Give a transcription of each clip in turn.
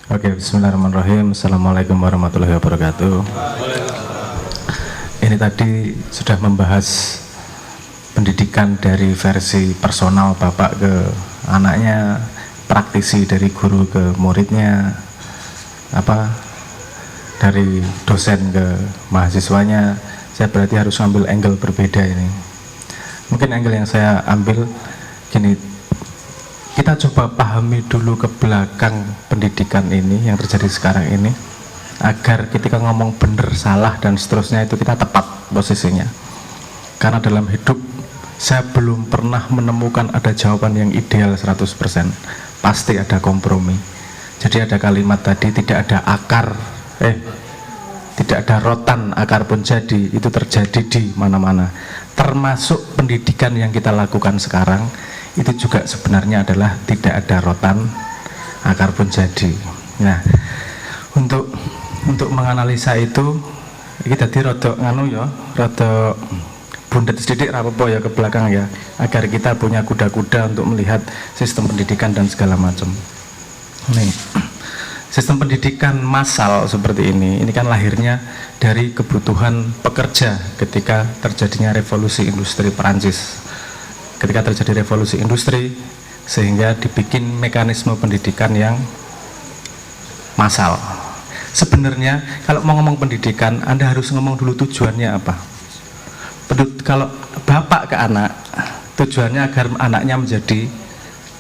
Oke, bismillahirrahmanirrahim. Assalamualaikum warahmatullahi wabarakatuh. Ini tadi sudah membahas pendidikan dari versi personal Bapak ke anaknya, praktisi dari guru ke muridnya, dari dosen ke mahasiswanya. Saya berarti harus ambil angle berbeda ini. Mungkin angle yang saya ambil gini, kita coba pahami dulu ke belakang pendidikan ini yang terjadi sekarang ini, agar ketika ngomong benar, salah, dan seterusnya itu kita tepat posisinya. Karena dalam hidup saya belum pernah menemukan ada jawaban yang ideal 100%. Pasti ada kompromi. Jadi ada kalimat tadi, tidak ada akar, tidak ada rotan, akar pun jadi. Itu terjadi di mana-mana. Termasuk pendidikan yang kita lakukan sekarang, itu juga sebenarnya adalah tidak ada rotan, akar pun jadi. Nah, untuk menganalisa itu kita tadi rodok rodok bundet sedikit rapopo ya ke belakang ya, agar kita punya kuda-kuda untuk melihat sistem pendidikan dan segala macam. Nih, sistem pendidikan massal seperti ini kan lahirnya dari kebutuhan pekerja ketika terjadinya revolusi industri Perancis. Ketika terjadi revolusi industri, sehingga dibikin mekanisme pendidikan yang massal. Sebenarnya kalau mau ngomong pendidikan, Anda harus ngomong dulu tujuannya apa. Kalau bapak ke anak, tujuannya agar anaknya menjadi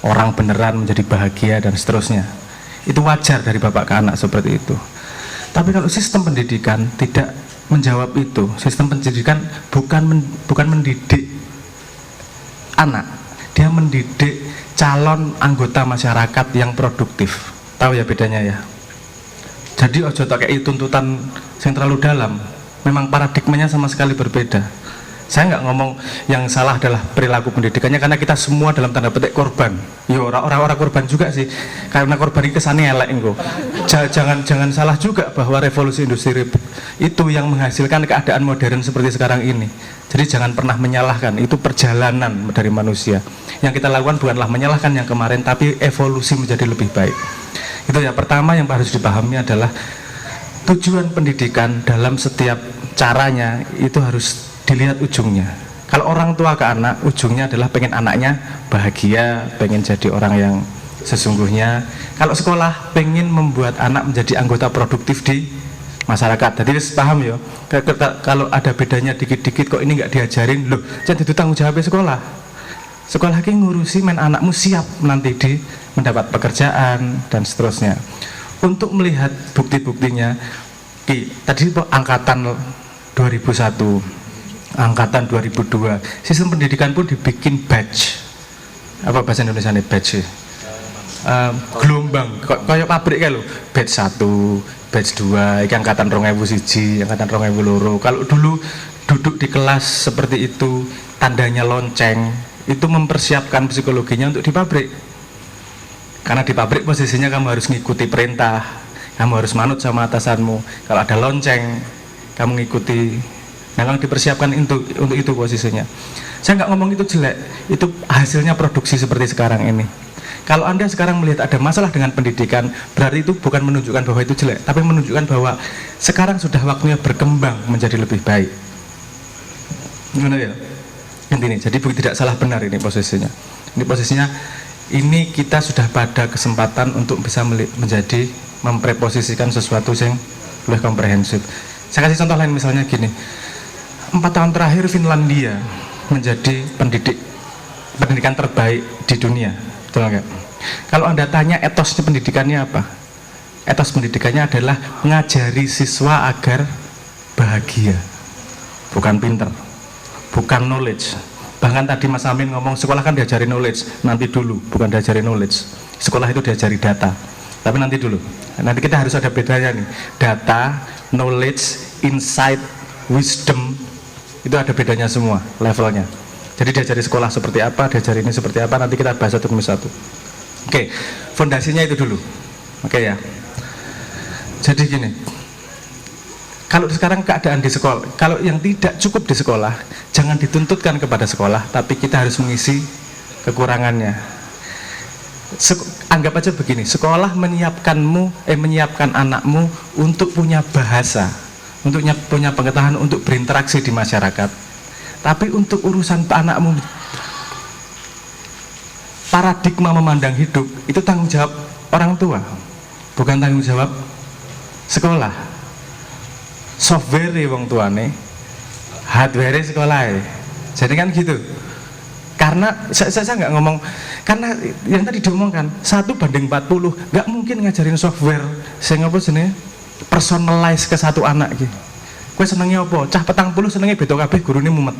orang beneran, menjadi bahagia dan seterusnya. Itu wajar dari bapak ke anak seperti itu. Tapi kalau sistem pendidikan tidak menjawab itu, sistem pendidikan bukan mendidik anak, dia mendidik calon anggota masyarakat yang produktif. Tahu ya bedanya ya. Jadi ojo tak kayak tuntutan yang terlalu dalam. Memang paradigmanya sama sekali berbeda. Saya nggak ngomong yang salah adalah perilaku pendidikannya, karena kita semua dalam tanda petik korban. Ya orang-orang korban juga sih, karena korban ini kesannya elek engko. Jangan salah juga bahwa revolusi industri itu yang menghasilkan keadaan modern seperti sekarang ini. Jadi jangan pernah menyalahkan, itu perjalanan dari manusia. Yang kita lakukan bukanlah menyalahkan yang kemarin, tapi evolusi menjadi lebih baik. Itu ya, pertama yang harus dipahami adalah tujuan pendidikan dalam setiap caranya itu harus dilihat ujungnya. Kalau orang tua ke anak, ujungnya adalah pengen anaknya bahagia, pengen jadi orang yang sesungguhnya. Kalau sekolah, pengen membuat anak menjadi anggota produktif di masyarakat. Jadi paham ya, kalau ada bedanya dikit-dikit kok ini nggak diajarin, loh jadi itu tanggung jawab sekolah. Sekolah ini ngurusi anakmu siap nanti mendapat pekerjaan dan seterusnya. Untuk melihat bukti-buktinya, tadi angkatan 2001, angkatan 2002, sistem pendidikan pun dibikin batch. Apa bahasa Indonesia nih batch? Gelombang, kayak pabrik kan lo, batch 1, batch 2, iki angkatan 2001, angkatan 2002. Kalau dulu duduk di kelas seperti itu, tandanya lonceng, itu mempersiapkan psikologinya untuk di pabrik. Karena di pabrik posisinya kamu harus ngikuti perintah, kamu harus manut sama atasanmu. Kalau ada lonceng, kamu ngikuti. Memang dipersiapkan untuk itu posisinya. Saya nggak ngomong itu jelek, itu hasilnya produksi seperti sekarang ini. Kalau Anda sekarang melihat ada masalah dengan pendidikan, berarti itu bukan menunjukkan bahwa itu jelek, tapi menunjukkan bahwa sekarang sudah waktunya berkembang menjadi lebih baik. Gimana ya? Intinya, jadi tidak salah benar ini posisinya. Ini posisinya, ini kita sudah pada kesempatan untuk bisa menjadi mempreposisikan sesuatu yang lebih komprehensif. Saya kasih contoh lain, misalnya gini. 4 tahun terakhir Finlandia menjadi pendidikan terbaik di dunia, betul nggak? Kalau Anda tanya etosnya pendidikannya apa? Etos pendidikannya adalah mengajari siswa agar bahagia, bukan pinter, bukan knowledge. Bahkan tadi Mas Amin ngomong sekolah kan diajari knowledge, nanti dulu, bukan diajari knowledge. Sekolah itu diajari data, tapi nanti dulu. Nanti kita harus ada bedanya nih, data, knowledge, insight, wisdom, itu ada bedanya semua levelnya. Jadi diajari sekolah seperti apa, diajari ini seperti apa, nanti kita bahas satu demi satu. Oke, fondasinya itu dulu. Oke ya. Jadi gini, kalau sekarang keadaan di sekolah, kalau yang tidak cukup di sekolah, jangan dituntutkan kepada sekolah, tapi kita harus mengisi kekurangannya. Anggap aja begini, sekolah menyiapkan anakmu untuk punya bahasa, untuk punya pengetahuan, untuk berinteraksi di masyarakat. Tapi untuk urusan anakmu, paradigma memandang hidup itu tanggung jawab orang tua, bukan tanggung jawab sekolah. Software wong tuane, hardware sekolah. Jadi kan gitu. Karena saya nggak ngomong, karena yang tadi diomongkan 1:40, nggak mungkin ngajarin software saya apa sini personalize ke satu anak gitu. Kue senengnya apa? Cah 40 senengnya beda kabeh, gurune mumet.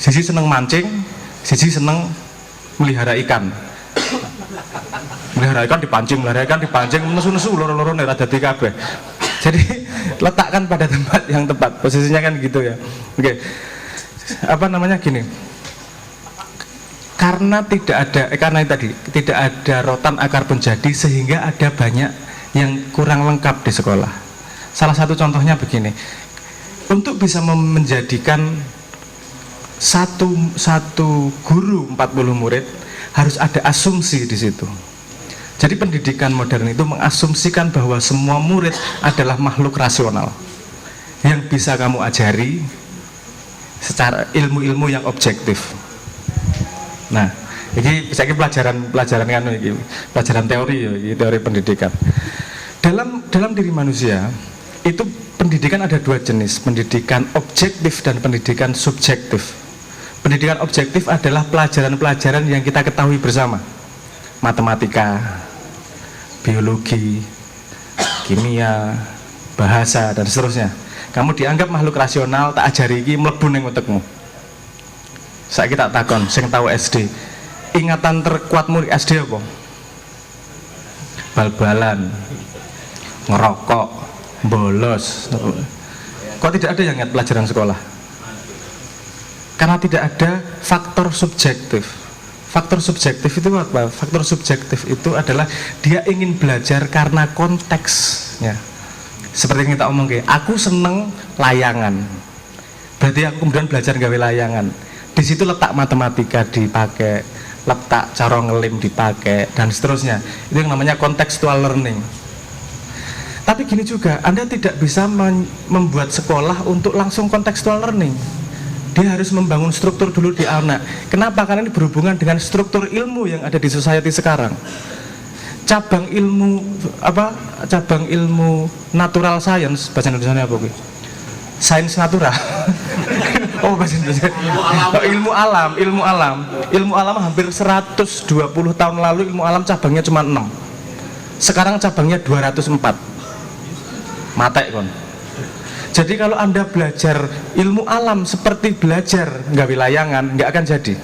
Sisi seneng mancing, sisi seneng melihara ikan. Melihara ikan dipancing, nesu-nesu loro-loro ora dadi kabeh. Jadi letakkan pada tempat yang tepat, posisinya kan gitu ya. Oke. Apa namanya gini? Karena tidak ada rotan akar penjadi, sehingga ada banyak yang kurang lengkap di sekolah. Salah satu contohnya begini, untuk bisa menjadikan satu guru 40 murid harus ada asumsi di situ. Jadi pendidikan modern itu mengasumsikan bahwa semua murid adalah makhluk rasional yang bisa kamu ajari secara ilmu-ilmu yang objektif. Nah, ini pelajaran kan, pelajaran teori ya, teori pendidikan. Dalam diri manusia itu pendidikan ada dua jenis, pendidikan objektif dan pendidikan subjektif. Pendidikan objektif adalah pelajaran-pelajaran yang kita ketahui bersama, matematika, biologi, kimia, bahasa dan seterusnya. Kamu dianggap makhluk rasional, tak ajari iki mlebu ning utekmu. Saiki tak takon, sing tahu SD, ingatan terkuatmu di SD apa? Bal-balan, ngerokok, bolos. Kok tidak ada yang ingat pelajaran sekolah? Karena tidak ada faktor subjektif. Faktor subjektif itu apa? Faktor subjektif itu adalah dia ingin belajar karena konteksnya. Seperti yang kita omong, aku seneng layangan, berarti aku kemudian belajar gawe layangan. Di situ letak matematika dipakai, letak cara ngelim dipakai, dan seterusnya. Itu yang namanya contextual learning. Tapi gini juga, Anda tidak bisa membuat sekolah untuk langsung contextual learning. Dia harus membangun struktur dulu di anak. Kenapa? Karena ini berhubungan dengan struktur ilmu yang ada di society sekarang. Cabang ilmu natural science, bahasa Indonesia apa gue? Sains natural. Oh, bahasa Indonesia. Ilmu alam hampir 120 tahun lalu ilmu alam cabangnya cuma 6. Sekarang cabangnya 204. Matek kon. Jadi kalau Anda belajar ilmu alam seperti belajar nggawe layangan, nggak akan jadi.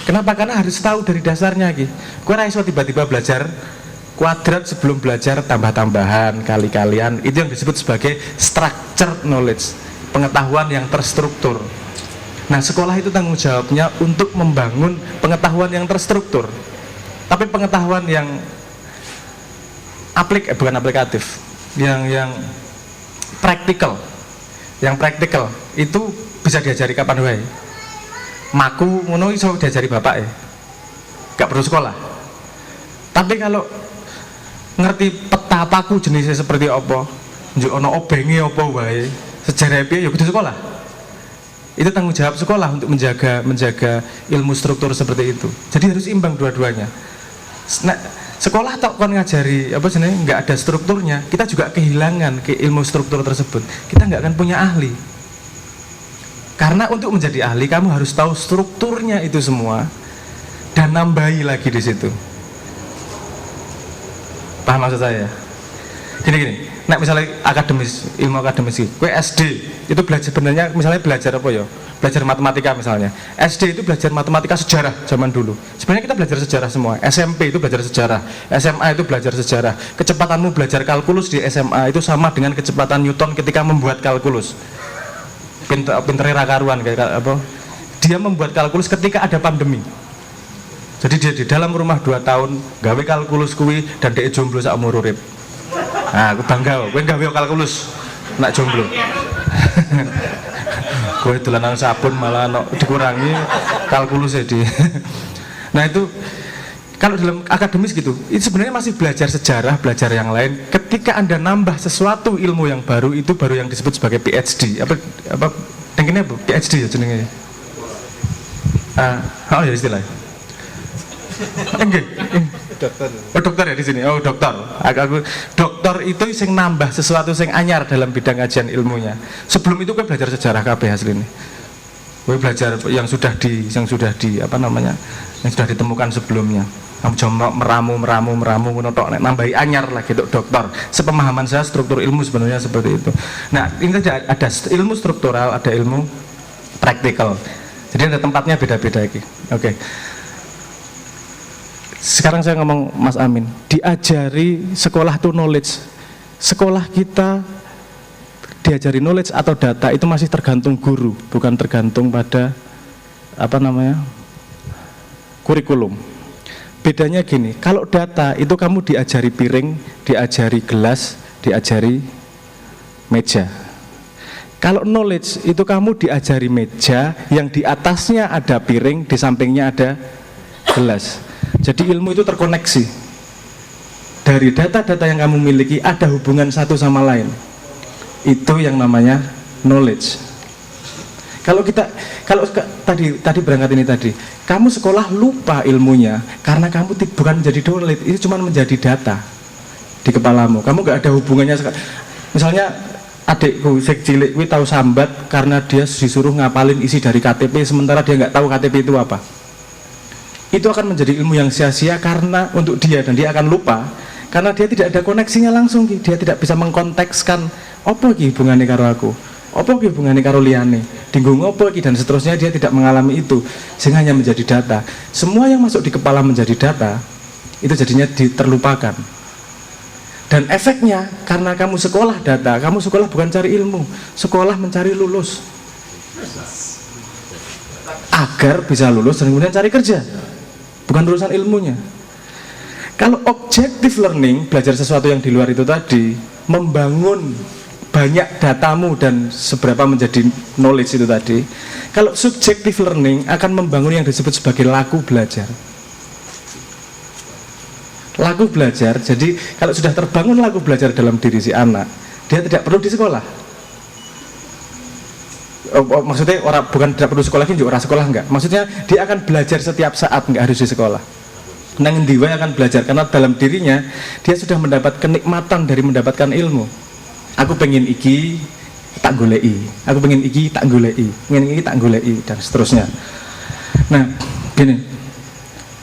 Kenapa? Karena harus tahu dari dasarnya iki. Kowe ora iso tiba-tiba belajar kuadrat sebelum belajar tambah-tambahan, kali-kalian. Itu yang disebut sebagai structured knowledge, pengetahuan yang terstruktur. Nah, sekolah itu tanggung jawabnya untuk membangun pengetahuan yang terstruktur. Tapi pengetahuan yang bukan aplikatif, yang praktikal. Yang praktikal itu bisa diajari kapan wae. Maku ngono iso diajari bapak ya. Gak perlu sekolah. Tapi kalau ngerti peta paku jenisnya seperti apa, njuk ana obenge apa wae, sejarah piye ya kudu sekolah. Itu tanggung jawab sekolah untuk menjaga ilmu struktur seperti itu. Jadi harus imbang dua-duanya. Nah, sekolah tak kon ngajari apa jenenge nggak ada strukturnya, kita juga kehilangan ilmu struktur tersebut. Kita nggak akan punya ahli. Karena untuk menjadi ahli kamu harus tahu strukturnya itu semua dan nambahi lagi di situ. Paham maksud saya? Gini. Nah, misalnya ilmu akademis, gue SD itu belajar sebenarnya misalnya belajar apa ya? Belajar matematika misalnya. SD itu belajar matematika sejarah zaman dulu. Sebenarnya kita belajar sejarah semua. SMP itu belajar sejarah, SMA itu belajar sejarah. Kecepatanmu belajar kalkulus di SMA itu sama dengan kecepatan Newton ketika membuat kalkulus. Pinternya karuan kayak apa? Dia membuat kalkulus ketika ada pandemi. Jadi dia di dalam rumah 2 tahun gawe kalkulus kuwi dan dia jomblo sak umur urip. Nah, aku bangga, gue gawe kalkulus nak jomblo. Gue dolanan sabun malah dikurangi kalkulus ya di. Nah itu kalau dalam akademis gitu, itu sebenarnya masih belajar sejarah, belajar yang lain. Ketika Anda nambah sesuatu ilmu yang baru, itu baru yang disebut sebagai PhD. Apa dengarnya apa? PhD ya jenenge. Oh ya istilahnya. Enggak. Dokter ya di sini. Oh dokter. Dokter itu sing nambah sesuatu sing anyar dalam bidang kajian ilmunya. Sebelum itu kan belajar sejarah kabeh asline. Kowe belajar yang sudah di apa namanya? Yang sudah ditemukan sebelumnya. Kamu coba meramu ngono tok nek nambahi anyar lagi dokter. Sepemahaman saya struktur ilmu sebenarnya seperti itu. Nah, ini ada ilmu struktural, ada ilmu praktikal. Jadi ada tempatnya beda-beda iki. Oke. Sekarang saya ngomong Mas Amin, diajari sekolah tuh knowledge. Sekolah kita diajari knowledge atau data itu masih tergantung guru, bukan tergantung pada apa namanya? Kurikulum. Bedanya gini, kalau data itu kamu diajari piring, diajari gelas, diajari meja. Kalau knowledge itu kamu diajari meja, yang di atasnya ada piring, di sampingnya ada gelas. Jadi ilmu itu terkoneksi. Dari data-data yang kamu miliki ada hubungan satu sama lain. Itu yang namanya knowledge. Kalau tadi berangkat ini tadi, kamu sekolah lupa ilmunya karena kamu bukan menjadi knowledge, itu cuma menjadi data di kepalamu. Kamu nggak ada hubungannya. Misalnya adikku sek cilik kuwi tahu sambat karena dia disuruh ngapalin isi dari KTP sementara dia nggak tahu KTP itu apa. Itu akan menjadi ilmu yang sia-sia karena untuk dia, dan dia akan lupa karena dia tidak ada koneksinya langsung. Dia tidak bisa mengkontekskan apa iki hubungannya karo aku, apa iki hubungannya karo liyane, dinggung apa iki, dan seterusnya. Dia tidak mengalami itu sehingga hanya menjadi data. Semua yang masuk di kepala menjadi data itu jadinya terlupakan. Dan efeknya karena kamu sekolah data, kamu sekolah bukan cari ilmu, sekolah mencari lulus agar bisa lulus dan kemudian cari kerja, bukan urusan ilmunya. Kalau objective learning, belajar sesuatu yang di luar itu tadi, membangun banyak datamu dan seberapa menjadi knowledge itu tadi. Kalau subjective learning akan membangun yang disebut sebagai laku belajar. Laku belajar, jadi kalau sudah terbangun laku belajar dalam diri si anak, dia tidak perlu di sekolah. Maksudnya bukan tidak perlu sekolah, juga orang sekolah enggak. Maksudnya dia akan belajar setiap saat, enggak harus di sekolah. Nang ndiwa akan belajar karena dalam dirinya dia sudah mendapat kenikmatan dari mendapatkan ilmu. Aku pengen iki tak goleki, aku pengen iki tak goleki, pengen iki tak goleki, dan seterusnya. Nah, gini.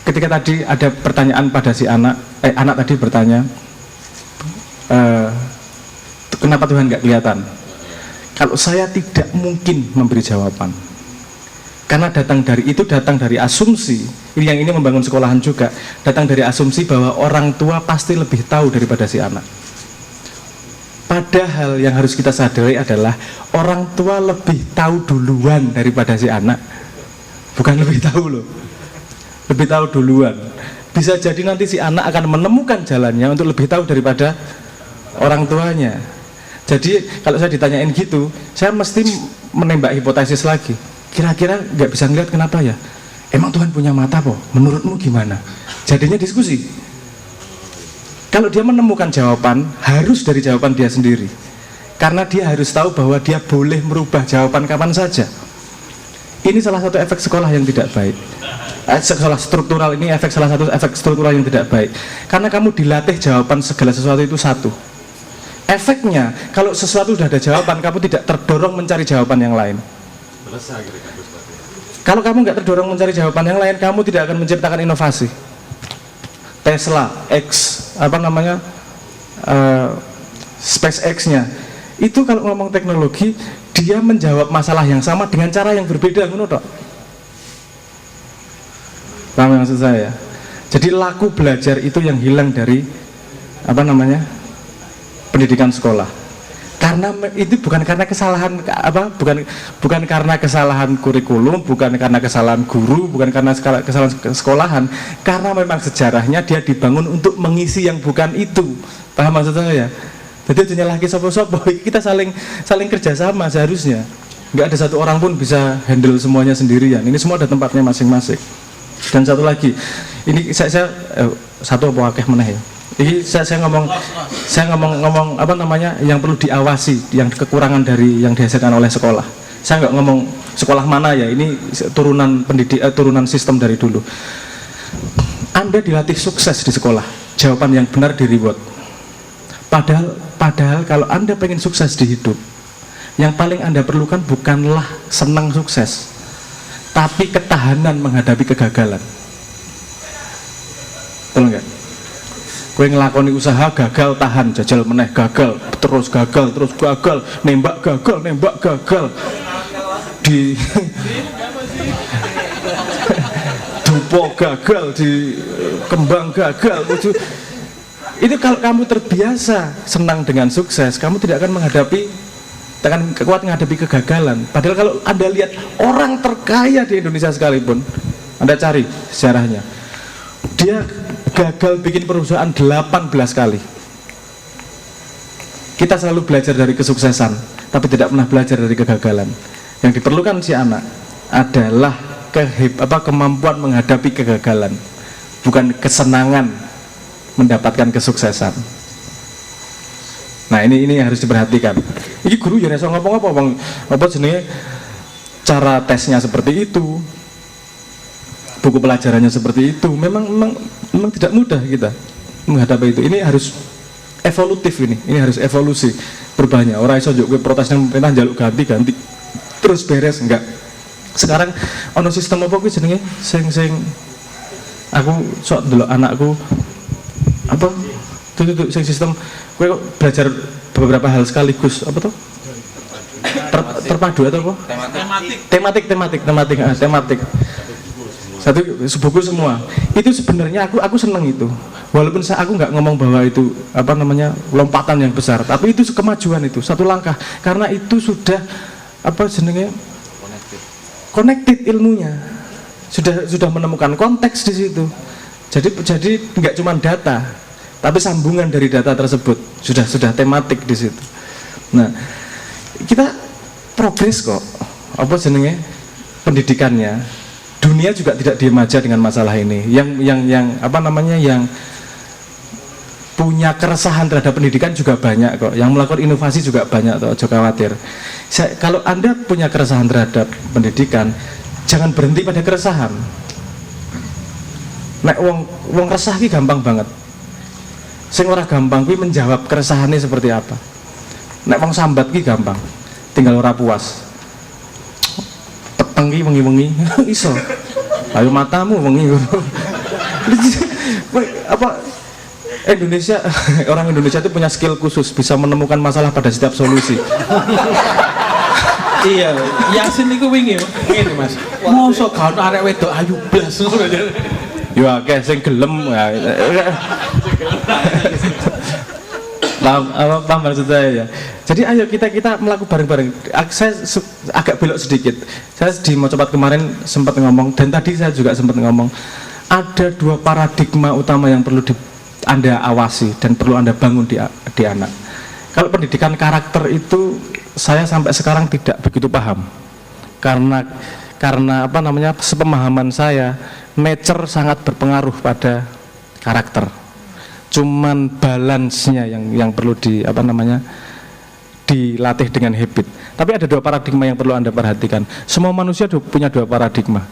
Ketika tadi ada pertanyaan pada si anak tadi bertanya, kenapa Tuhan nggak kelihatan? Kalau saya tidak mungkin memberi jawaban, karena datang dari asumsi. Yang ini membangun sekolahan juga, datang dari asumsi bahwa orang tua pasti lebih tahu daripada si anak. Padahal yang harus kita sadari adalah orang tua lebih tahu duluan daripada si anak. Bukan lebih tahu loh, lebih tahu duluan. Bisa jadi nanti si anak akan menemukan jalannya untuk lebih tahu daripada orang tuanya. Jadi kalau saya ditanyain gitu, saya mesti menembak hipotesis lagi. Kira-kira nggak bisa ngeliat kenapa ya? Emang Tuhan punya mata po? Menurutmu gimana? Jadinya diskusi. Kalau dia menemukan jawaban, harus dari jawaban dia sendiri. Karena dia harus tahu bahwa dia boleh merubah jawaban kapan saja. Ini salah satu efek sekolah yang tidak baik. Sekolah struktural ini salah satu efek struktural yang tidak baik. Karena kamu dilatih jawaban segala sesuatu itu satu. Efeknya, kalau sesuatu sudah ada jawaban, kamu tidak terdorong mencari jawaban yang lain. Kalau kamu nggak terdorong mencari jawaban yang lain, kamu tidak akan menciptakan inovasi. Tesla, SpaceX-nya, itu kalau ngomong teknologi, dia menjawab masalah yang sama dengan cara yang berbeda, menurut. Paham maksud saya? Jadi laku belajar itu yang hilang dari pendidikan sekolah. Karena itu bukan karena kesalahan bukan karena kesalahan kurikulum, bukan karena kesalahan guru, bukan karena kesalahan sekolahan, karena memang sejarahnya dia dibangun untuk mengisi yang bukan itu. Paham maksud saya? Jadi hanya lagi sopo-sopo, kita saling kerjasama seharusnya. Nggak ada satu orang pun bisa handle semuanya sendirian. Ini semua ada tempatnya masing-masing. Dan satu lagi, ini saya satu apa akeh meneh ya. Ini saya ngomong apa namanya yang perlu diawasi, yang kekurangan dari yang dihasilkan oleh sekolah. Saya nggak ngomong sekolah mana ya, ini turunan sistem dari dulu. Anda dilatih sukses di sekolah, jawaban yang benar di reward. Padahal kalau Anda pengen sukses di hidup, yang paling Anda perlukan bukanlah senang sukses, tapi ketahanan menghadapi kegagalan. Betul nggak? Gue ngelakoni usaha gagal, tahan, jajal meneh gagal, terus gagal, nembak gagal, di dupo gagal, di kembang gagal. Itu kalau kamu terbiasa senang dengan sukses, kamu tidak akan kuat menghadapi kegagalan. Padahal kalau Anda lihat orang terkaya di Indonesia sekalipun, Anda cari sejarahnya, dia gagal bikin perusahaan 18 kali. Kita selalu belajar dari kesuksesan, tapi tidak pernah belajar dari kegagalan. Yang diperlukan si anak adalah kemampuan menghadapi kegagalan, bukan kesenangan mendapatkan kesuksesan. Nah ini harus diperhatikan. Ini guru ya rasa ngomong apa jenenge, cara tesnya seperti itu, buku pelajarannya seperti itu. Memang tidak mudah kita menghadapi itu. Ini harus evolutif, ini harus evolusi. Berbanyak orang iso njuk kowe protes nang pemerintah njaluk ganti terus beres, enggak. Sekarang ono sistem apa kuwi jenenge sing aku sok ndelok anakku apa tuh sing sistem kowe belajar beberapa hal sekaligus apa tuh terpadu atau apa tematik satu buku semua itu. Sebenarnya aku seneng itu, walaupun aku nggak ngomong bahwa itu apa namanya lompatan yang besar, tapi itu kemajuan, itu satu langkah, karena itu sudah apa jenenge connected ilmunya, sudah menemukan konteks di situ. Jadi nggak cuma data, tapi sambungan dari data tersebut sudah tematik di situ. Nah, kita progres kok, apa jenenge pendidikannya. Dunia juga tidak diam aja dengan masalah ini. Yang apa namanya yang punya keresahan terhadap pendidikan juga banyak kok. Yang melakukan inovasi juga banyak kok, jangan khawatir. Kalau Anda punya keresahan terhadap pendidikan, jangan berhenti pada keresahan. Nek wong resah ki gampang banget. Sing ora gampang kuwi menjawab keresahannya seperti apa. Nek wong sambat ki gampang, tinggal ora puas. Peteng ki wengi-wengi iso. Ayo matamu wengi. Apa Indonesia, orang Indonesia itu punya skill khusus, bisa menemukan masalah pada setiap solusi. Iya, Yasin iku wingi ngene Mas. Mosok gak ono arek wedok ayu blas ngono. Yo akeh sing gelem. Paham maksud saya ya. Jadi ayo kita melakukan bareng-bareng. Saya agak belok sedikit. Saya di Mocopat kemarin sempat ngomong, dan tadi saya juga sempat ngomong, ada dua paradigma utama yang perlu Anda awasi dan perlu Anda bangun di anak. Kalau pendidikan karakter itu saya sampai sekarang tidak begitu paham. Karena apa namanya, sepemahaman saya, nature sangat berpengaruh pada karakter. Cuman balance-nya yang perlu dilatih dengan habit. Tapi ada dua paradigma yang perlu Anda perhatikan. Semua manusia punya dua paradigma.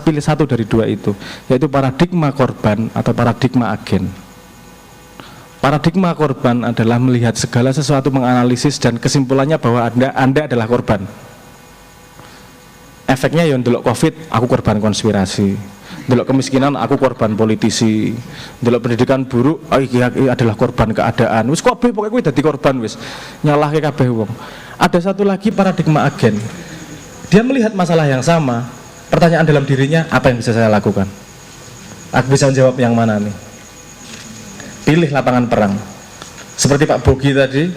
Pilih satu dari dua itu, yaitu paradigma korban atau paradigma agen. Paradigma korban adalah melihat segala sesuatu, menganalisis, dan kesimpulannya bahwa Anda adalah korban. Efeknya ya ndelok Covid, aku korban konspirasi. Ndelok kemiskinan, aku korban politisi. Ndelok pendidikan buruk, iki adalah korban keadaan. Wis kabeh pokoke kowe dadi korban wis. Nyalahke kabeh wong. Ada satu lagi paradigma agen. Dia melihat masalah yang sama. Pertanyaan dalam dirinya, apa yang bisa saya lakukan? Aku bisa menjawab yang mana nih? Pilih lapangan perang. Seperti Pak Bogi tadi,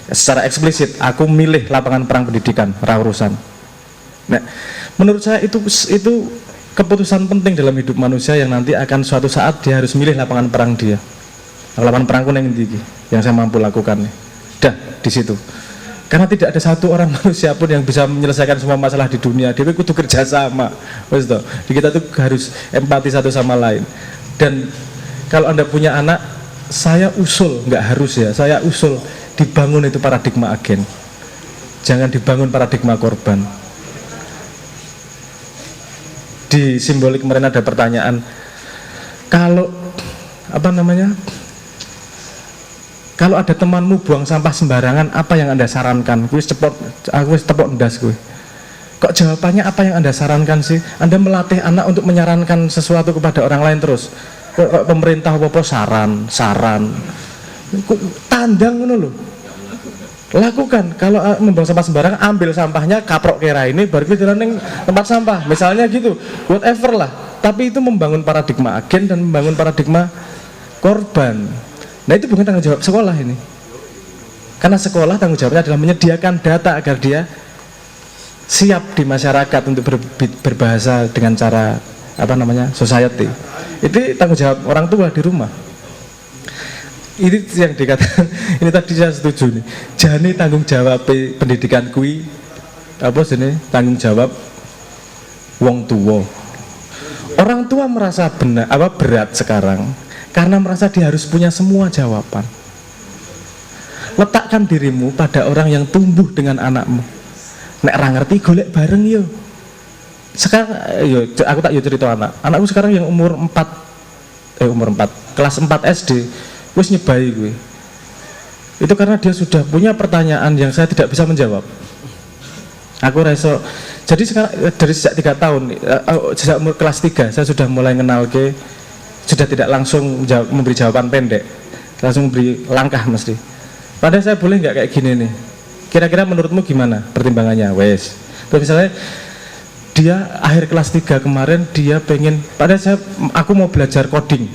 secara eksplisit, aku milih lapangan perang pendidikan, urusan. Nah, menurut saya itu keputusan penting dalam hidup manusia yang nanti akan suatu saat dia harus milih lapangan perang dia. Lapangan perangku yang tinggi, yang saya mampu lakukan. Dah di situ. Karena tidak ada satu orang manusia pun yang bisa menyelesaikan semua masalah di dunia. Dia kudu kerja sama. Wes toh. Kita tuh harus empati satu sama lain. Dan kalau Anda punya anak, saya usul, nggak harus ya, saya usul dibangun itu paradigma agen. Jangan dibangun paradigma korban. Di simbolik kemarin ada pertanyaan, kalau kalau ada temanmu buang sampah sembarangan, apa yang Anda sarankan? Aku tepok ndas gue. Kok jawabannya apa yang Anda sarankan sih? Anda melatih anak untuk menyarankan sesuatu kepada orang lain terus. Kok pemerintah apa saran. Kok tandang ngono lho. Lakukan. Kalau membuang sampah sembarangan, ambil sampahnya, kaprok kira ini, baru kita jalan ning tempat sampah. Misalnya gitu, whatever lah. Tapi itu membangun paradigma agen dan membangun paradigma korban. Nah itu bukan tanggung jawab sekolah ini. Karena sekolah tanggung jawabnya adalah menyediakan data agar dia siap di masyarakat untuk berbahasa dengan cara society. Itu tanggung jawab orang tua di rumah. Ini yang dikatakan, ini tadi saya setuju nih. Jani tanggung jawab pendidikan kui tanggung jawab wong tua. Orang tua merasa berat sekarang karena merasa dia harus punya semua jawaban. Letakkan dirimu pada orang yang tumbuh dengan anakmu. Nek ra ngerti golek bareng yo. Sekarang aku tak cerita anakku sekarang yang umur 4 kelas 4 SD wis nyebai gue. Itu karena dia sudah punya pertanyaan yang saya tidak bisa menjawab. Aku reso. Jadi sekarang dari sejak 3 tahun sejak umur kelas 3 saya sudah mulai kenal sudah tidak langsung memberi jawaban pendek, langsung memberi langkah mesti. Padahal saya boleh nggak kayak gini nih? Kira-kira menurutmu gimana pertimbangannya? Wes. Terus misalnya dia akhir kelas 3 kemarin dia pengen, padahal aku mau belajar coding.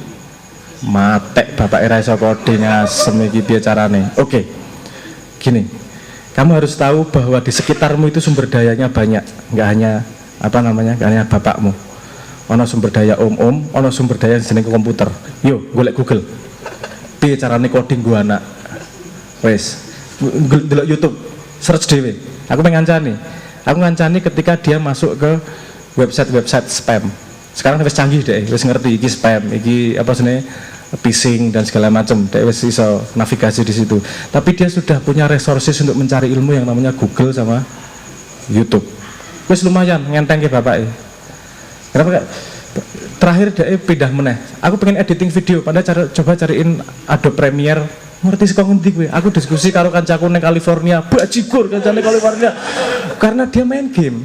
Matek bapak era iso coding asem iki piye carane. Oke. Gini. Kamu harus tahu bahwa di sekitarmu itu sumber dayanya banyak, nggak hanya nggak hanya bapakmu. Ono sumber daya ono sumber daya jenenge komputer. Yo, golek Google. Piye carane coding gua anak? Wes, delok YouTube, search dhewe. Aku ngancani ketika dia masuk ke website spam. Sekarang wis canggih deh, wis ngerti iki spam, iki phishing dan segala macam. Dia wis iso navigasi di situ. Tapi dia sudah punya resources untuk mencari ilmu yang namanya Google sama YouTube. Wis lumayan ngenteng ke bapake. Kenapa? Terakhir dia pindah meneh. Aku pengen editing video, padahal coba cariin Adobe Premiere. Ngerti saka ngendi kowe? Aku diskusi karo kancaku ning California, bajigur kancane California. Karena dia main game.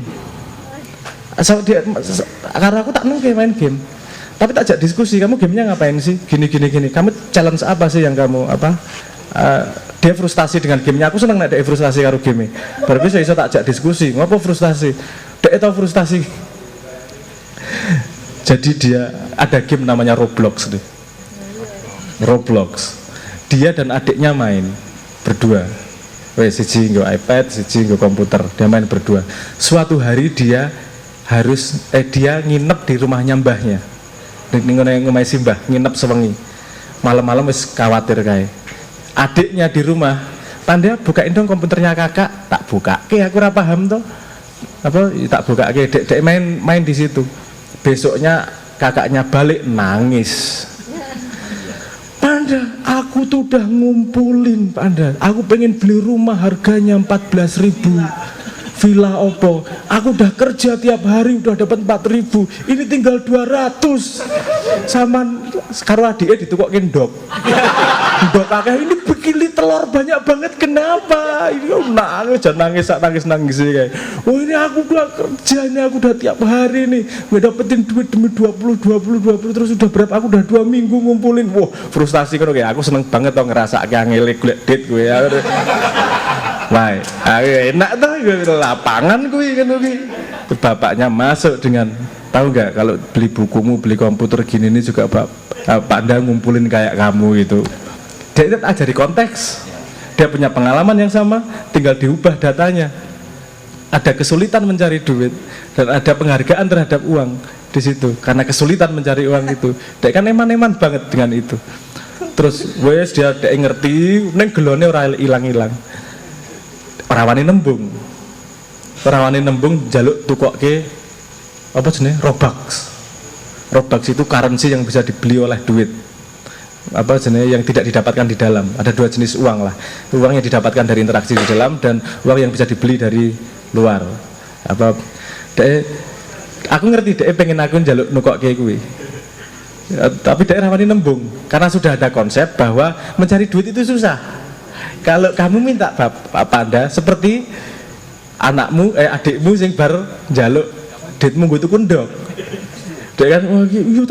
Karena aku tak nengke main game. Tapi tak ajak diskusi, kamu gamenya ngapain sih? Gini. Kamu challenge apa sih yang kamu dia frustasi dengan gamenya. Aku seneng nek dia frustasi karo game. Baru bisa tak ajak diskusi. Ngopo frustasi? Dia tahu frustasi. Jadi dia ada game namanya Roblox. Dia dan adiknya main berdua. Siji nggo iPad, siji nggo komputer. Dia main berdua. Suatu hari dia nginep di rumahnya mbahnya. Ning ngomai simbah, nginep sewengi. Malam-malam wis khawatir kae. Adiknya di rumah, tanda bukain dong komputernya kakak. Tak buka. Aku ora paham toh. Tak buka. Dek main di situ. Besoknya kakaknya balik nangis. Panda, aku tuh udah ngumpulin, Panda. Aku pengen beli rumah harganya 14.000. Villa opo. Aku udah kerja tiap hari udah dapat 4.000. Ini tinggal 200. Sama sekarang adiknya ditukokin dok. Dok kakak ini begini telur banyak banget, kenapa? Ini nangis, jangan nangis kayak. Oh ini aku udah kerja, ini aku udah tiap hari nih ngedapetin duit demi 20 terus udah berapa? Aku udah 2 minggu ngumpulin. Wah frustasi kan, aku seneng banget tau ngerasa kayak ngelik duit gue ya. Wah, enak tuh lapangan gue kan gue. Bapaknya masuk dengan, tahu nggak kalau beli bukumu, beli komputer gini ini juga Panda ngumpulin kayak kamu itu. Dia itu ajari konteks. Dia punya pengalaman yang sama, tinggal diubah datanya. Ada kesulitan mencari duit dan ada penghargaan terhadap uang di situ. Karena kesulitan mencari uang itu, dia kan eman-eman banget dengan itu. Terus, dia ngerti, neng gelone ora ilang-ilang. ora wani nembung jaluk tukokke apa jenenge Robux. Robux itu currency yang bisa dibeli oleh duit. Apa jenis yang tidak didapatkan di dalam. Ada dua jenis uang lah. Uang yang didapatkan dari interaksi di dalam dan uang yang bisa dibeli dari luar. Apa aku ngerti dek pengen aku njaluk nukok kayak gue. Ya, tapi dek rawani nembung karena sudah ada konsep bahwa mencari duit itu susah. Kalau kamu minta Anda seperti anakmu adikmu sing bar njaluk duitmu gue tuh kundok. Dek kan iya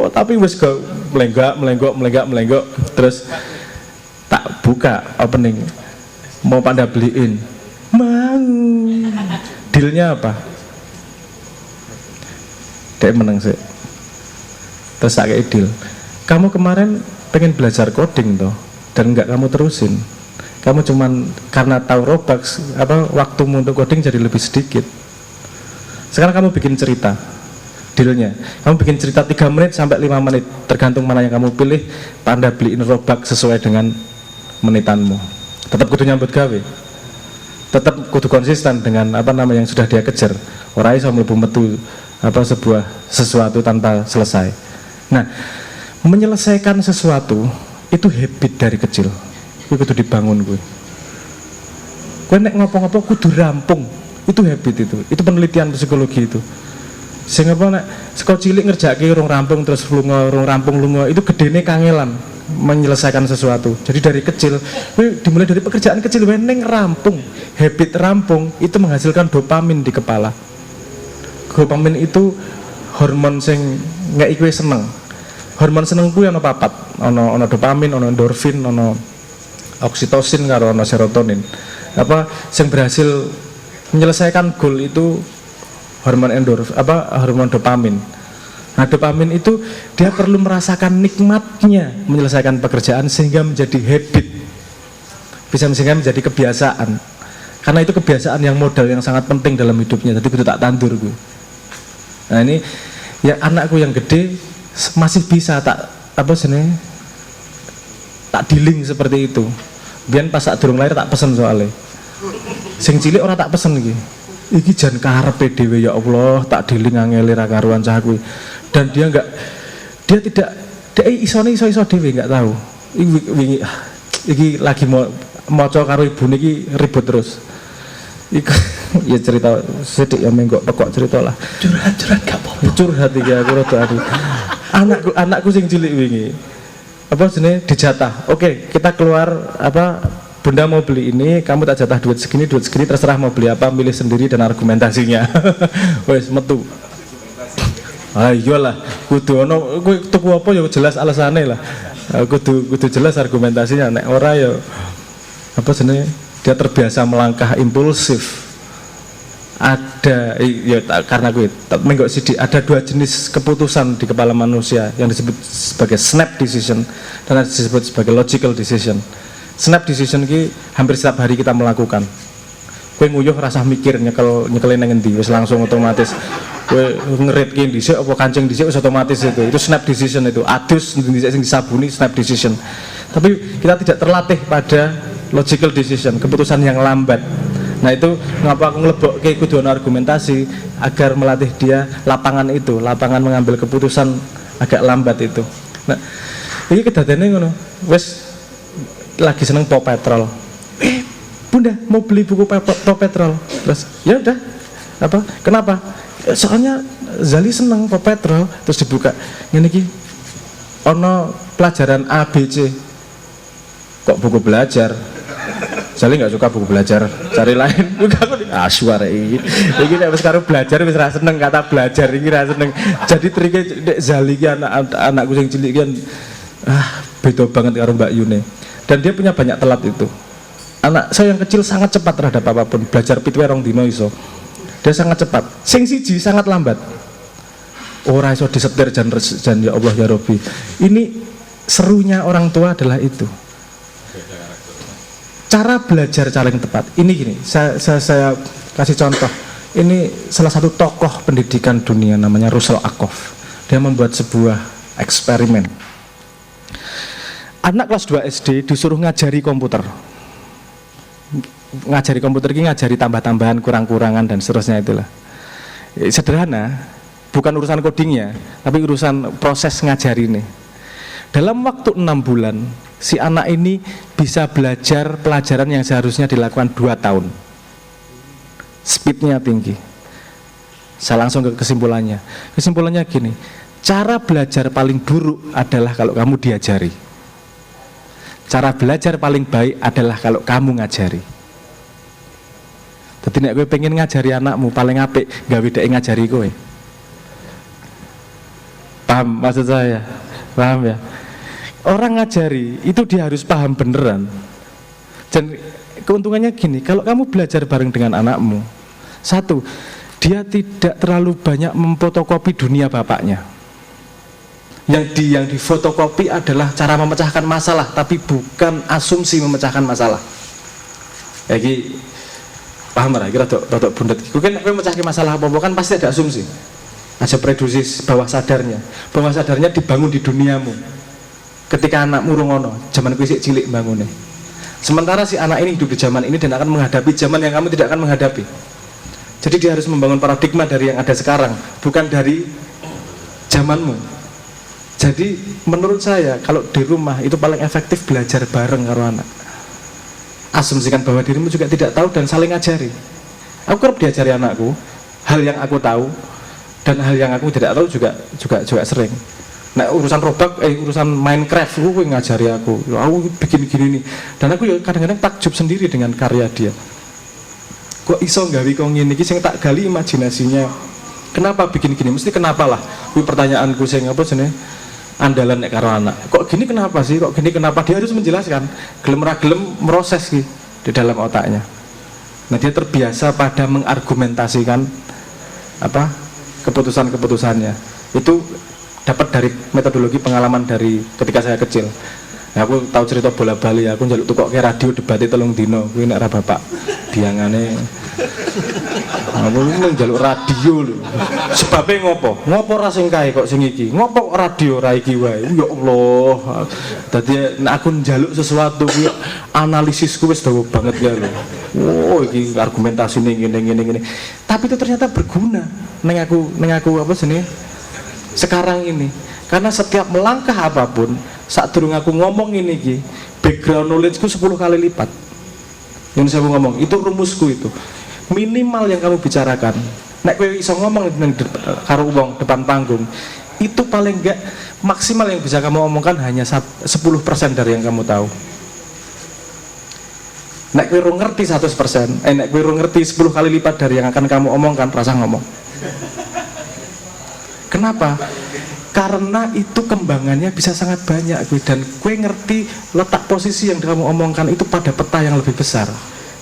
tapi wis go melenggok terus tak buka opening mau Anda beliin mau dealnya apa dek menang sih terus tak kayak deal kamu kemarin pengen belajar coding toh dan nggak kamu terusin kamu cuman karena tahu Robux apa waktumu untuk coding jadi lebih sedikit sekarang kamu bikin cerita dealnya, kamu bikin cerita 3 menit sampai 5 menit tergantung mana yang kamu pilih. Anda beliin Robux sesuai dengan menitanmu. Tetap kudu nyambut gawe, tetap kudu konsisten dengan apa nama yang sudah dia kejar. Orang iso mlebu metu apa sesuatu tanpa selesai. Nah, menyelesaikan sesuatu itu habit dari kecil. Itu kudu dibangun gue. Gue nek ngopo-ngopo kudu rampung. Itu habit itu. Itu penelitian psikologi itu. Sing apa nek saka cilik ngerjake urung rampung terus urung rampung lunga itu gedene kangelan menyelesaikan sesuatu. Jadi dari kecil dimulai dari pekerjaan kecil ning rampung. Habit rampung itu menghasilkan dopamin di kepala. Dopamin itu hormon sing ngeki kowe seneng. Hormon seneng kuwi ana papat. Ana dopamin, ana endorfin, ana oksitosin karo ana serotonin. Apa sing berhasil menyelesaikan goal itu hormon hormon dopamin. Nah, dopamin itu dia perlu merasakan nikmatnya menyelesaikan pekerjaan sehingga menjadi habit. Bisa sehingga menjadi kebiasaan. Karena itu kebiasaan yang modal yang sangat penting dalam hidupnya. Jadi kudu tak tandur gue. Nah, ini ya anakku yang gede masih bisa tak dealing seperti itu. Biar pas saat durung lahir tak pesen soalnya. Sing cilik ora tak pesen iki. Iki jan karepe dhewe ya Allah, tak dealing angel ra karuan cah kuwi. Dan dia tidak iso dhewe enggak tahu. Iki lagi maca karo ibune iki ribut terus. Iku ya cerita sedikit ya menggok pokok cerita lah. Curhat gak apa-apa. Curhat iki aku rada adu. Anakku sing cilik wingi. Apa jenenge dijatah. Oke, kita keluar Bunda mau beli ini, kamu tak jatah duit segini, terserah mau beli apa, milih sendiri dan argumentasinya. Wes metu. Ayolah, kudu ono kowe tuku apa ya jelas alasane lah. Kudu jelas argumentasinya. Nek ora ya apa jenenge dia terbiasa melangkah impulsif. Ada karena gue menggok sidik ada 2 jenis keputusan di kepala manusia yang disebut sebagai snap decision dan disebut sebagai logical decision. Snap decision ki hampir setiap hari kita melakukan. Kowe nguyuh rasa mikir nyekelin nang endi wis langsung otomatis. Kowe ngerit ki dhisik apa kancing dhisik wis otomatis itu. Itu snap decision itu. Adus dhisik sing disabuni snap decision. Tapi kita tidak terlatih pada logical decision, keputusan yang lambat. Nah itu ngapa aku ngelebokke kudu ana argumentasi agar melatih dia lapangan mengambil keputusan agak lambat itu. Nah, iki kedadene ngono. Wis lagi seneng Paw Patrol. Bunda mau beli buku Paw Patrol. Terus ya udah kenapa? Soalnya Zali seneng Paw Patrol. Terus dibuka ngene iki ono pelajaran ABC. Kok buku belajar? Zali nggak suka buku belajar, cari lain. Suara ini nek wis karo belajar wis ra seneng kata belajar iki ra seneng. Jadi trike nek Zali ki anakku sing cilik ki beda banget karo Mbak Yune. Dan dia punya banyak telat itu. Anak saya yang kecil sangat cepat terhadap apapun. Belajar pitwe 2 dino iso. Dia sangat cepat. Sing siji sangat lambat. Ora iso disetir jan ya Allah ya Rabbi. Ini serunya orang tua adalah itu. Cara belajar cara yang tepat. Ini gini, saya kasih contoh. Ini salah satu tokoh pendidikan dunia namanya Russell Ackoff. Dia membuat sebuah eksperimen. Anak kelas 2 SD disuruh ngajari komputer. ngajari komputer ini ngajari tambah-tambahan, kurang-kurangan dan seterusnya itulah. Sederhana, bukan urusan codingnya, tapi urusan proses ngajari ini. Dalam waktu 6 bulan, si anak ini bisa belajar pelajaran yang seharusnya dilakukan 2 tahun. Speednya tinggi. Saya langsung ke kesimpulannya. Kesimpulannya gini, cara belajar paling buruk adalah kalau kamu diajari. Cara belajar paling baik adalah kalau kamu ngajari. Jadi nek kowe pengen ngajari anakmu paling apik gawe dhek ngajari kowe. Paham maksud saya? Paham ya? Orang ngajari itu dia harus paham beneran. Dan keuntungannya gini, kalau kamu belajar bareng dengan anakmu, satu, dia tidak terlalu banyak memfotokopi dunia bapaknya. Yang difotokopi adalah cara memecahkan masalah, tapi bukan asumsi memecahkan masalah. Jadi paham lah, kira rodok bundet. Mungkin aku memecahkan masalah apa-apa kan pasti ada asumsi. Ada predusis bawah sadarnya. Bawah sadarnya dibangun di duniamu. Ketika anakmu rungono, zaman kuwi sik cilik bangune. Sementara si anak ini hidup di zaman ini dan akan menghadapi zaman yang kamu tidak akan menghadapi. Jadi dia harus membangun paradigma dari yang ada sekarang, bukan dari zamanmu. Jadi menurut saya kalau di rumah itu paling efektif belajar bareng karo anak. Asumsikan bahwa dirimu juga tidak tahu dan saling ngajari. Aku kerap diajari anakku hal yang aku tahu dan hal yang aku tidak tahu juga sering. Nah urusan robak, urusan Minecraft, aku ngajari aku bikin gini nih. Dan aku ya kadang-kadang takjub sendiri dengan karya dia. Kok iso gawe kok ngene iki sing tak gali imajinasinya. Kenapa bikin gini? Mesti kenapa lah. Kuwi pertanyaanku sing apa jenenge? Andalan nek karo anak. Kok gini kenapa sih? Kok gini kenapa? Dia harus menjelaskan. Gelem ra gelem meroses ki di dalam otaknya. Nah, dia terbiasa pada mengargumentasikan apa? Keputusan-keputusannya. Itu dapat dari metodologi pengalaman dari ketika saya kecil. Nah, aku tahu cerita bola bali, aku njaluk tukok ke radio debatnya 3 dino, kuwi nek ra bapak diangane. Aku njaluk radio lho. Sebabnya ngopo? Ngopo ra sing kae kok sing iki? Ngopo radio ra iki wae? Ya Allah. Dadi nek aku njaluk sesuatu kuwi analisisku wis dawa banget ya lho. Oh, iki argumentasine ngene. Tapi itu ternyata berguna ning aku apa jenenge? Sekarang ini, karena setiap melangkah apapun saat durung aku ngomong ini ki, background knowledge-ku 10 kali lipat yang saya ngomong, itu rumusku itu minimal yang kamu bicarakan nek kowe iso ngomong karo wong depan panggung itu paling enggak maksimal yang bisa kamu omongkan hanya 10% dari yang kamu tahu. Nek kowe ngerti 100%, nek kowe ngerti 10 kali lipat dari yang akan kamu omongkan, rasa ngomong. Kenapa? Karena itu kembangannya bisa sangat banyak dan kue ngerti letak posisi yang kamu omongkan itu pada peta yang lebih besar.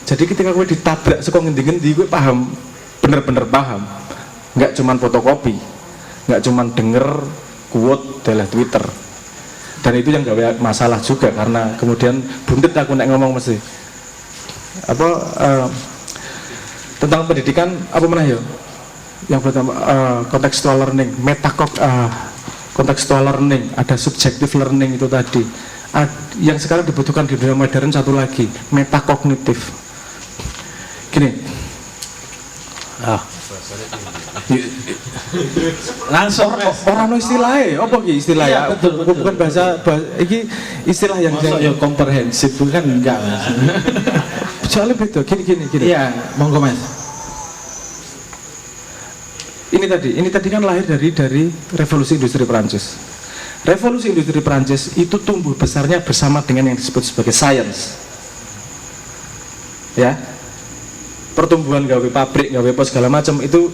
Jadi ketika kue ditabrak suka ngendi-ngendi, kue paham, bener-bener paham. Nggak cuman fotokopi, nggak cuman denger quote dari Twitter. Dan itu yang gak masalah juga karena kemudian bundet aku nek ngomong mesti apa tentang pendidikan apa mana ya? Yang pertama contextual learning, contextual learning, ada subjective learning itu tadi. Yang sekarang dibutuhkan di dunia modern satu lagi, metakognitif. Gini. Langsung orang istilahnya, apa ki istilahnya? Bukan bahasa iki istilah yang ya komprehensif bukan enggak. Soalnya beda, gini. Iya, monggo Mas. Ini tadi kan lahir dari revolusi industri Perancis. Revolusi industri Perancis itu tumbuh besarnya bersama dengan yang disebut sebagai science. Ya. Pertumbuhan gawe pabrik, gawe apa segala macam itu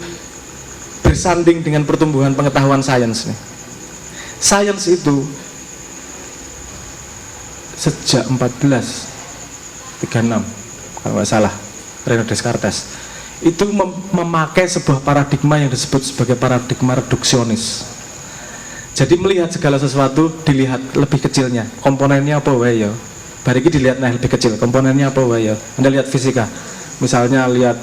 bersanding dengan pertumbuhan pengetahuan sains nih. Sains itu sejak 1436 kalau nggak salah, René Descartes itu memakai sebuah paradigma yang disebut sebagai paradigma reduksionis. Jadi melihat segala sesuatu dilihat lebih kecilnya, komponennya apa wae ya. Bariki dilihat nah lebih kecil, komponennya apa wae ya. Anda lihat fisika, misalnya lihat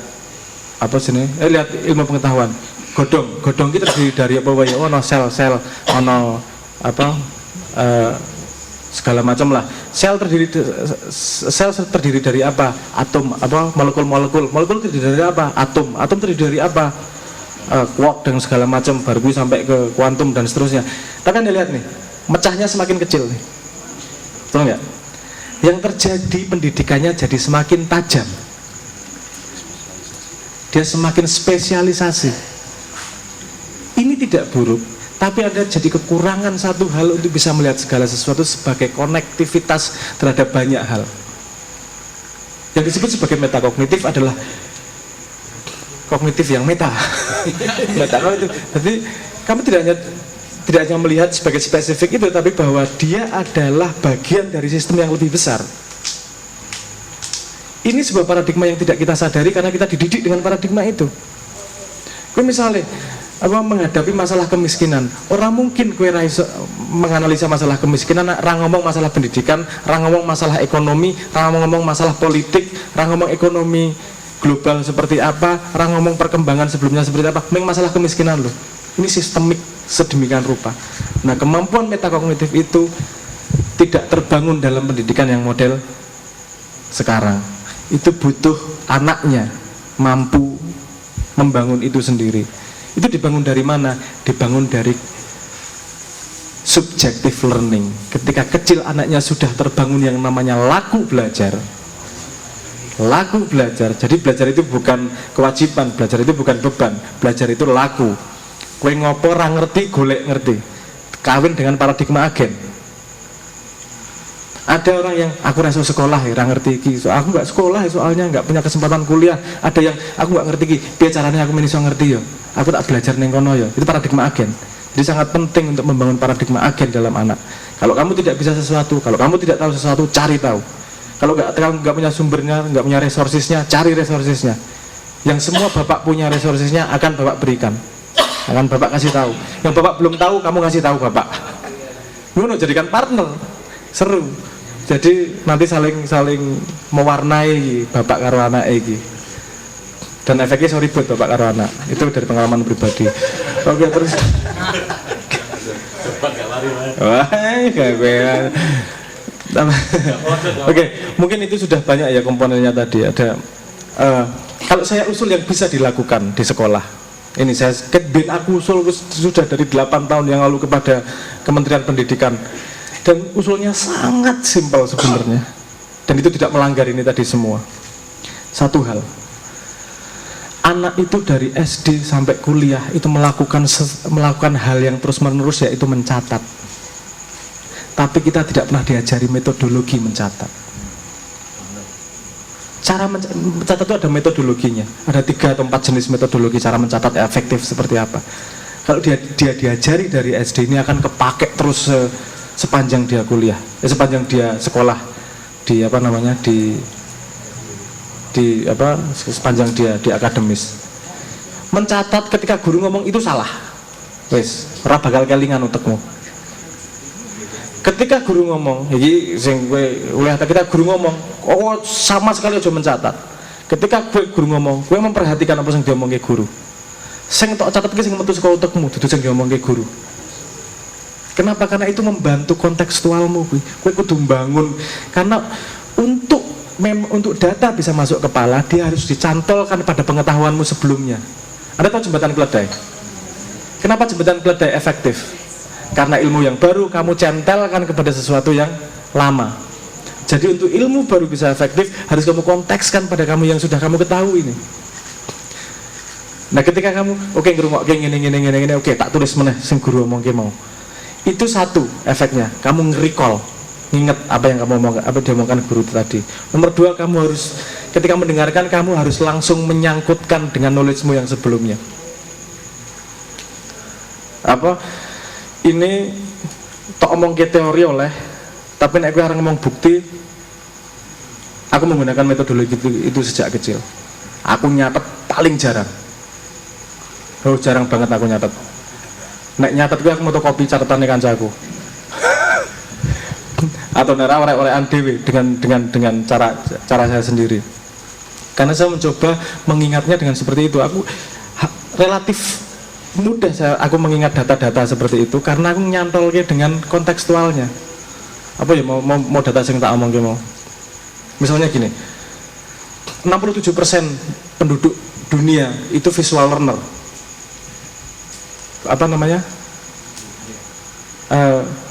apa sini? Lihat ilmu pengetahuan. Godong kita terdiri dari apa wae? Ono sel, ono apa? segala macam lah. Sel terdiri dari apa? Atom, apa molekul terdiri dari apa? Atom terdiri dari apa? Quark dan segala macam, baru sampai ke kuantum dan seterusnya. Tapi Anda lihat nih, mecahnya semakin kecil nih, betul nggak? Yang terjadi pendidikannya jadi semakin tajam, dia semakin spesialisasi. Ini tidak buruk, tapi ada jadi kekurangan satu hal untuk bisa melihat segala sesuatu sebagai konektivitas terhadap banyak hal. Yang disebut sebagai metakognitif adalah kognitif yang meta. Metakognitif. Jadi kamu tidak hanya melihat sebagai spesifik itu, tapi bahwa dia adalah bagian dari sistem yang lebih besar. Ini sebuah paradigma yang tidak kita sadari karena kita dididik dengan paradigma itu. Misalnya menghadapi masalah kemiskinan, orang mungkin menganalisa masalah kemiskinan, orang ngomong masalah pendidikan, orang ngomong masalah ekonomi, orang ngomong masalah politik, orang ngomong ekonomi global seperti apa, orang ngomong perkembangan sebelumnya seperti apa, masalah kemiskinan loh. Ini sistemik sedemikian rupa. Nah, kemampuan metakognitif itu tidak terbangun dalam pendidikan yang model sekarang. Itu butuh anaknya mampu membangun itu sendiri. Itu dibangun dari mana? Dibangun dari subjective learning. Ketika kecil anaknya sudah terbangun yang namanya laku belajar. Laku belajar. Jadi belajar itu bukan kewajiban, belajar itu bukan beban, belajar itu laku. Kowe ngopo ora ngerti, golek ngerti. Kawin dengan paradigma agen. Ada orang yang aku rasa sekolah ya, ngerti iki. So, aku nggak sekolah soalnya nggak punya kesempatan kuliah. Ada yang aku nggak ngerti iki. Piye caranya aku iso ngerti ya? Aku tak belajar neng kono ya. Itu paradigma agen. Jadi sangat penting untuk membangun paradigma agen dalam anak. Kalau kamu tidak bisa sesuatu, kalau kamu tidak tahu sesuatu, cari tahu. Kalau nggak punya sumbernya, nggak punya resourcesnya, cari resourcesnya. Yang semua bapak punya resourcesnya akan bapak berikan, akan bapak kasih tahu. Yang bapak belum tahu, kamu kasih tahu bapak. Ngono, jadikan partner, seru. Jadi nanti saling mewarnai bapak karo anak iki. Dan efeknya sorry buat bapak karo anak. Itu dari pengalaman pribadi. Oke, terus. Wah, Oke, mungkin itu sudah banyak ya komponennya tadi. Ada kalau saya usul yang bisa dilakukan di sekolah. Ini aku usul sudah dari 8 tahun yang lalu kepada Kementerian Pendidikan. Dan usulnya sangat simpel sebenarnya. Dan itu tidak melanggar ini tadi semua. Satu hal, anak itu dari SD sampai kuliah itu melakukan hal yang terus menerus, yaitu mencatat. Tapi kita tidak pernah diajari metodologi mencatat. Cara mencatat itu ada metodologinya. Ada 3 atau 4 jenis metodologi cara mencatat efektif seperti apa. Kalau dia diajari dari SD, ini akan kepake terus sepanjang dia kuliah, sepanjang dia sekolah di sepanjang dia di akademis. Mencatat ketika guru ngomong itu salah, wes ora bakal kelingan utekmu. Ketika guru ngomong, ketika guru ngomong, sama sekali aja mencatat. Ketika guru ngomong, gue memperhatikan apa yang diomong ke guru. Sing tok catat ki sing metu saka utekmu, dudu sing diomong ke guru. Kenapa? Karena itu membantu kontekstualmu. Kowe kudu membangun. Karena untuk data bisa masuk kepala, dia harus dicantolkan pada pengetahuanmu sebelumnya. Anda tahu jembatan keledai? Kenapa jembatan keledai efektif? Karena ilmu yang baru kamu centelkan kepada sesuatu yang lama. Jadi untuk ilmu baru bisa efektif, harus kamu kontekskan pada kamu yang sudah kamu ketahui ini. Nah, ketika kamu ngrungokke ngene, oke, tak tulis meneh sing guru omongke mau. Itu satu efeknya, kamu nge-recall, nginget apa yang kamu omongkan, apa diomongkan guru tadi. Nomor 2, kamu harus ketika mendengarkan, kamu harus langsung menyangkutkan dengan knowledge-mu yang sebelumnya. Ini tok omong ke teori oleh, tapi nek kowe arep ngomong bukti, aku menggunakan metodologi itu sejak kecil. Aku nyatet paling jarang. Jarang banget aku nyatet. Nek nyatet gue aku fotokopi catatannya kancaku. Atau nera orek-orekan dhewe dengan cara saya sendiri. Karena saya mencoba mengingatnya dengan seperti itu. Aku relatif mudah aku mengingat data-data seperti itu karena aku nyantolnya dengan kontekstualnya. apa ya mau data yang tak omong mau. Misalnya gini, 67% penduduk dunia itu visual learner. Apa namanya?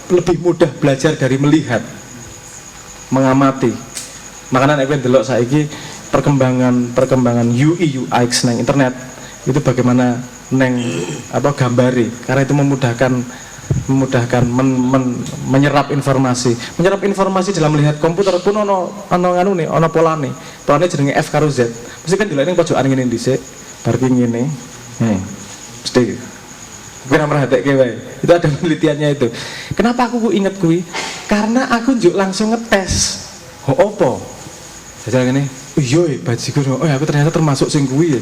Lebih mudah belajar dari melihat, mengamati. Makanya nek delok saiki perkembangan UI UX nang internet itu bagaimana neng gambari, karena itu memudahkan menyerap informasi dalam melihat komputer pun ono polane jenenge F karo Z. Mesti kan dilek ning pojokan ngene dhisik bar ki ngene. Mesti kira merhatekke wae. Itu ada penelitiannya itu. Kenapa aku inget kuwi? Karena aku njuk langsung ngetes. Opo? Jajal ngene. Iya, bajigur. Oh, aku ternyata termasuk sing kuwi ya.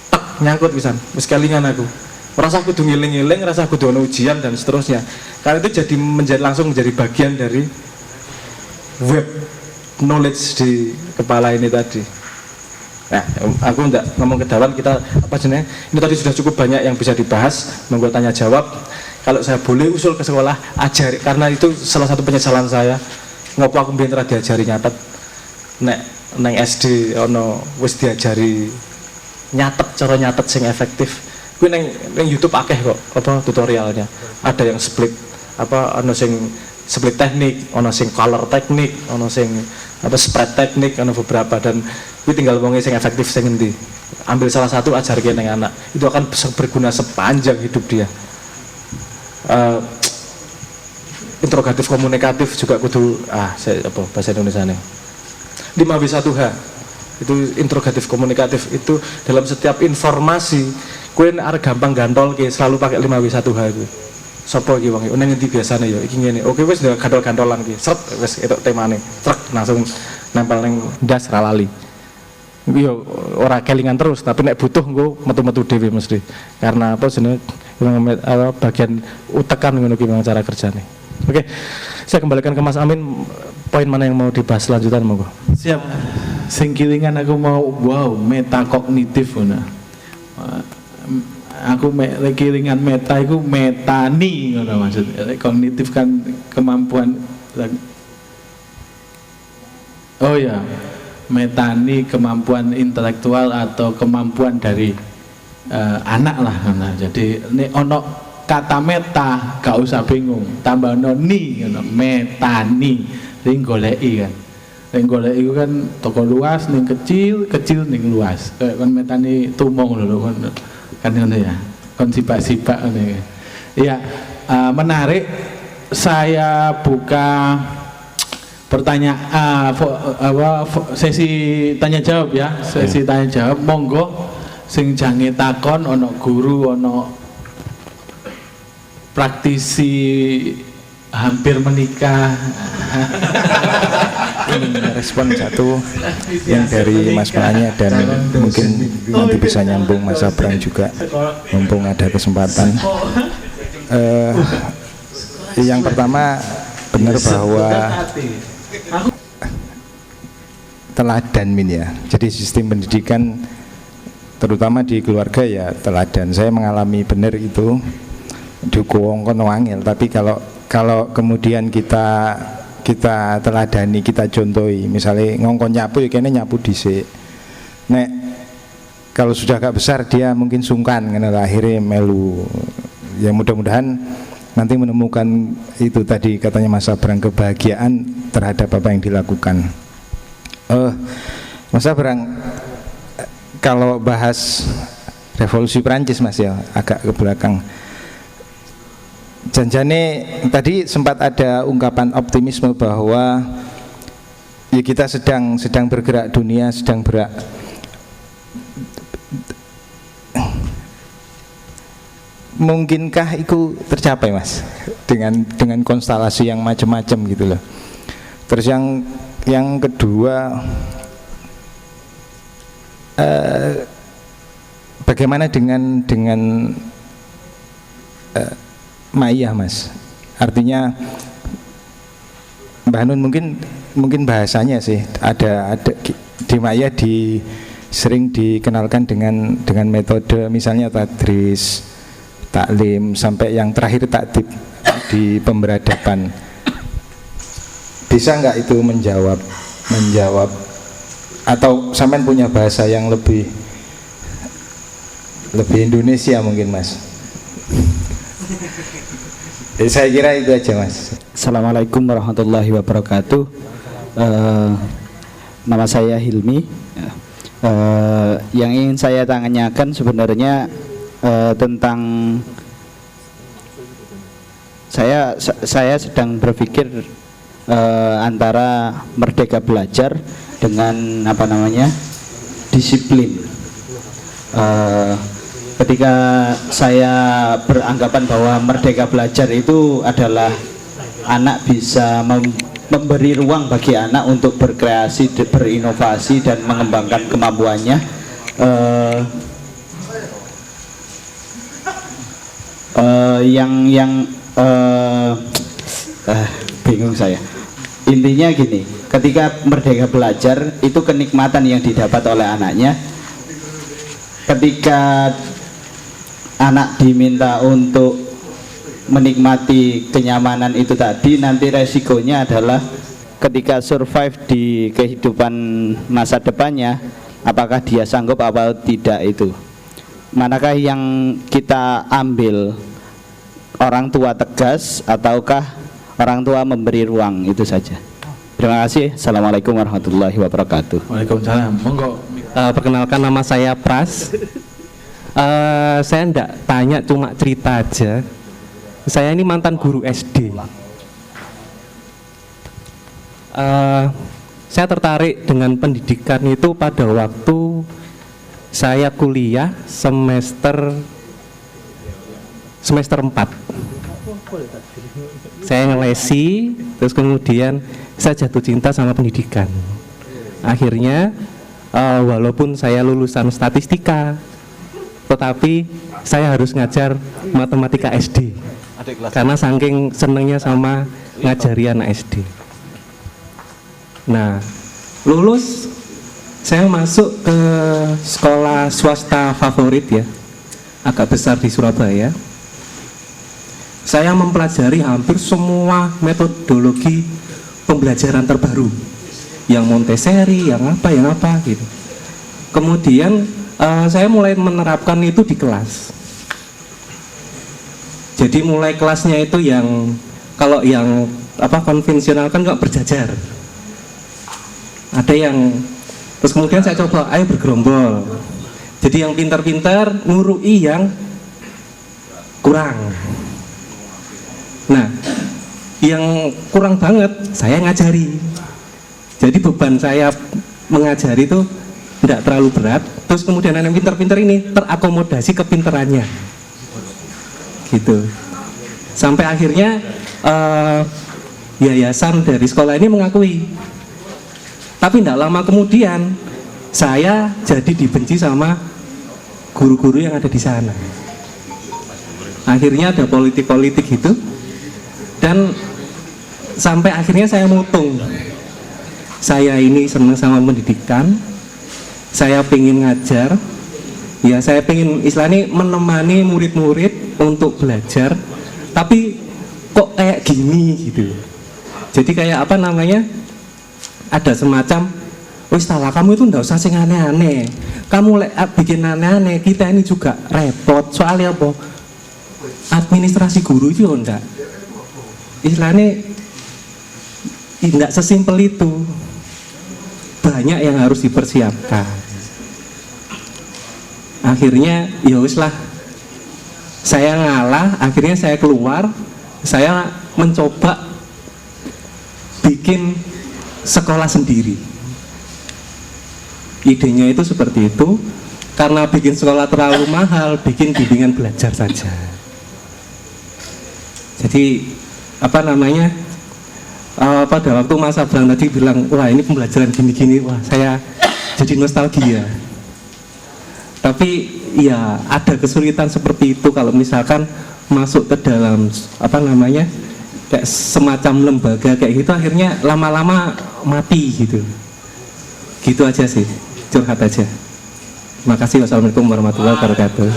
Tak nyangkut pisan. Wis kelingan aku. Rasa kudu ngiling-ngiling, rasa kudu ono ujian dan seterusnya. Karena itu langsung menjadi bagian dari web knowledge di kepala ini tadi. Nah, aku enggak ngomong ke dalam, kita ini tadi sudah cukup banyak yang bisa dibahas, monggo tanya jawab. Kalau saya boleh usul ke sekolah, ajari, karena itu salah satu penyesalan saya. Ngopo aku mbiyen ora diajari nyatet. Nek nang SD ono wis diajari cara nyatet sing efektif. Kuwi nang YouTube akeh kok tutorialnya. Ada yang split ono sing split teknik, ono sing color teknik, ono sing spread teknik, ono beberapa, dan kuwi tinggal wonge sing efektif sing endi. Ambil salah satu, ajarke nang anak. Itu akan berguna sepanjang hidup dia. Interrogatif komunikatif juga kudu bahasa Indonesianya 5W1H itu interrogatif komunikatif. Itu dalam setiap informasi kowe arep gampang gantol selalu pakai 5W1H itu. Sopo iki wong iki nang ngendi biasane ya iki ngene. Oke wis gantol-gantolan iki. Sret wis etuk temane. Trek langsung nempel ning ndas ra lali. Iku yo ora kelingan terus, tapi nek butuh engko metu-metu dhewe mesti. Karena jenenge bagian utekan ngono ki cara kerjane. Oke. Saya kembalikan ke Mas Amin, poin mana yang mau dibahas lanjutan monggo. Siap. Sing kilingan aku mau metakognitif ngono. Aku kilingan meta iku metani ngono maksudnya. Kognitif kan kemampuan. Oh ya. Metani kemampuan intelektual atau kemampuan dari anak lah. Nah, jadi ini ono kata meta gak usah bingung, tambah ono ni metani ring goleki kan. Ring goleki itu kan toko luas ning kecil ning luas. Kayak kan metani tumong lho kan ngono ya. Kon sibak-sibak ngene. Iya, menarik. Saya buka pertanyaan sesi tanya jawab ya, sesi tanya jawab. Monggo sing jange takon, ono guru, ono praktisi hampir menikah. Respon satu yang dari Mas Penanya, dan mungkin nanti bisa nyambung Mas Abrang juga mumpung ada kesempatan. Yang pertama, benar bahwa teladan ya. Jadi sistem pendidikan terutama di keluarga ya teladan. Saya mengalami benar itu dukung kono wangil, tapi kalau kemudian kita teladani, kita contohi, misalnya ngongkon nyapu ya kene nyapu dhisik. Nek kalau sudah agak besar dia mungkin sungkan karena akhirnya melu. Ya mudah-mudahan nanti menemukan itu tadi katanya Mas Abrang, kebahagiaan terhadap apa yang dilakukan. Mas Abrang, kalau bahas revolusi Prancis Mas ya, agak ke belakang. Janjane tadi sempat ada ungkapan optimisme bahwa ya kita sedang bergerak, dunia sedang bergerak. Mungkinkah itu tercapai Mas dengan konstelasi yang macam-macam gitu loh. Terus yang kedua, bagaimana dengan Maya Mas? Artinya Mbah Nun mungkin bahasanya sih ada di Maya sering dikenalkan dengan metode misalnya tadris, taklim, sampai yang terakhir taktib di pemberadaban. Bisa nggak itu menjawab atau sampean punya bahasa yang lebih Indonesia mungkin Mas? Saya kira itu aja Mas. Assalamualaikum warahmatullahi wabarakatuh. Nama saya Hilmi. Yang ingin saya tanyakan sebenarnya tentang saya sedang berpikir antara merdeka belajar dengan disiplin. Ketika saya beranggapan bahwa merdeka belajar itu adalah anak bisa memberi ruang bagi anak untuk berkreasi, berinovasi dan mengembangkan kemampuannya, bingung saya. Intinya gini, ketika merdeka belajar itu kenikmatan yang didapat oleh anaknya. Ketika anak diminta untuk menikmati kenyamanan itu tadi, nanti resikonya adalah ketika survive di kehidupan masa depannya, apakah dia sanggup atau tidak itu. Manakah yang kita ambil, orang tua tegas ataukah orang tua memberi ruang? Itu saja. Terima kasih. Assalamualaikum warahmatullahi wabarakatuh. Waalaikumsalam. Monggo. Perkenalkan, nama saya Pras. Saya enggak tanya, cuma cerita aja. Saya ini mantan guru SD. Saya tertarik dengan pendidikan itu pada waktu saya kuliah semester 4. Saya ngelesi, terus kemudian saya jatuh cinta sama pendidikan. Akhirnya walaupun saya lulusan statistika, tetapi saya harus ngajar matematika SD karena saking senengnya sama ngajari anak SD. Nah, lulus saya masuk ke sekolah swasta favorit ya, agak besar di Surabaya. Saya mempelajari hampir semua metodologi pembelajaran terbaru, yang Montessori, yang apa gitu. Kemudian saya mulai menerapkan itu di kelas. Jadi mulai kelasnya itu yang kalau yang konvensional kan nggak berjajar. Ada yang terus kemudian saya coba ayo bergerombol. Jadi yang pintar-pintar ngurui yang kurang. Nah, yang kurang banget saya ngajari. Jadi beban saya mengajari itu tidak terlalu berat. Terus kemudian anak pintar-pintar ini terakomodasi kepintarannya, gitu. Sampai akhirnya yayasan dari sekolah ini mengakui. Tapi tidak lama kemudian saya jadi dibenci sama guru-guru yang ada di sana. Akhirnya ada politik-politik gitu, dan sampai akhirnya saya mutung. Saya ini senang sama pendidikan, saya pengen ngajar, ya saya pengen istilahnya menemani murid-murid untuk belajar, tapi kok kayak gini gitu. Jadi kayak ada semacam, wis salah kamu itu ndak usah sing aneh-aneh, kamu bikin aneh-aneh, kita ini juga repot. Soalnya apa? Administrasi guru itu ndak, istilahnya tidak sesimpel itu, banyak yang harus dipersiapkan. Akhirnya ya wis lah, saya ngalah. Akhirnya saya keluar, saya mencoba bikin sekolah sendiri. Idenya itu seperti itu, karena bikin sekolah terlalu mahal, bikin bimbingan belajar saja. Jadi pada waktu Mas Abraham tadi bilang, wah ini pembelajaran gini-gini, wah saya jadi nostalgia. Tapi ya ada kesulitan seperti itu kalau misalkan masuk ke dalam kayak semacam lembaga kayak gitu, akhirnya lama-lama mati gitu. Gitu aja sih, curhat aja. Terima kasih. Wassalamualaikum warahmatullahi wabarakatuh.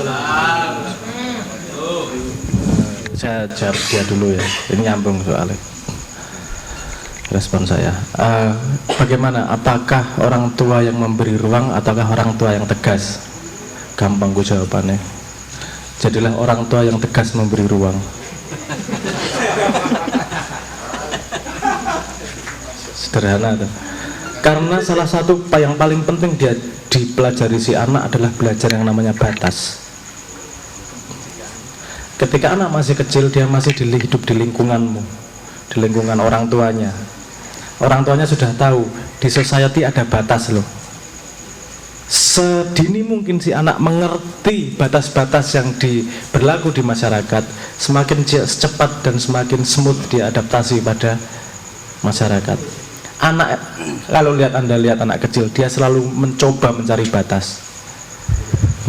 Saya jawab dia dulu ya, ini nyambung soalnya. respon saya. Bagaimana? Apakah orang tua yang memberi ruang ataukah orang tua yang tegas? Gampang gue jawabannya. Jadilah orang tua yang tegas memberi ruang. Sederhana tuh. Karena salah satu yang paling penting dia dipelajari si anak adalah belajar yang namanya batas. Ketika anak masih kecil, dia masih hidup di lingkunganmu, di lingkungan orang tuanya. Orang tuanya sudah tahu di society ada batas loh. Sedini mungkin si anak mengerti batas-batas yang berlaku di masyarakat, semakin cepat dan semakin smooth dia adaptasi pada masyarakat. Anak, kalau Anda lihat anak kecil, dia selalu mencoba mencari batas.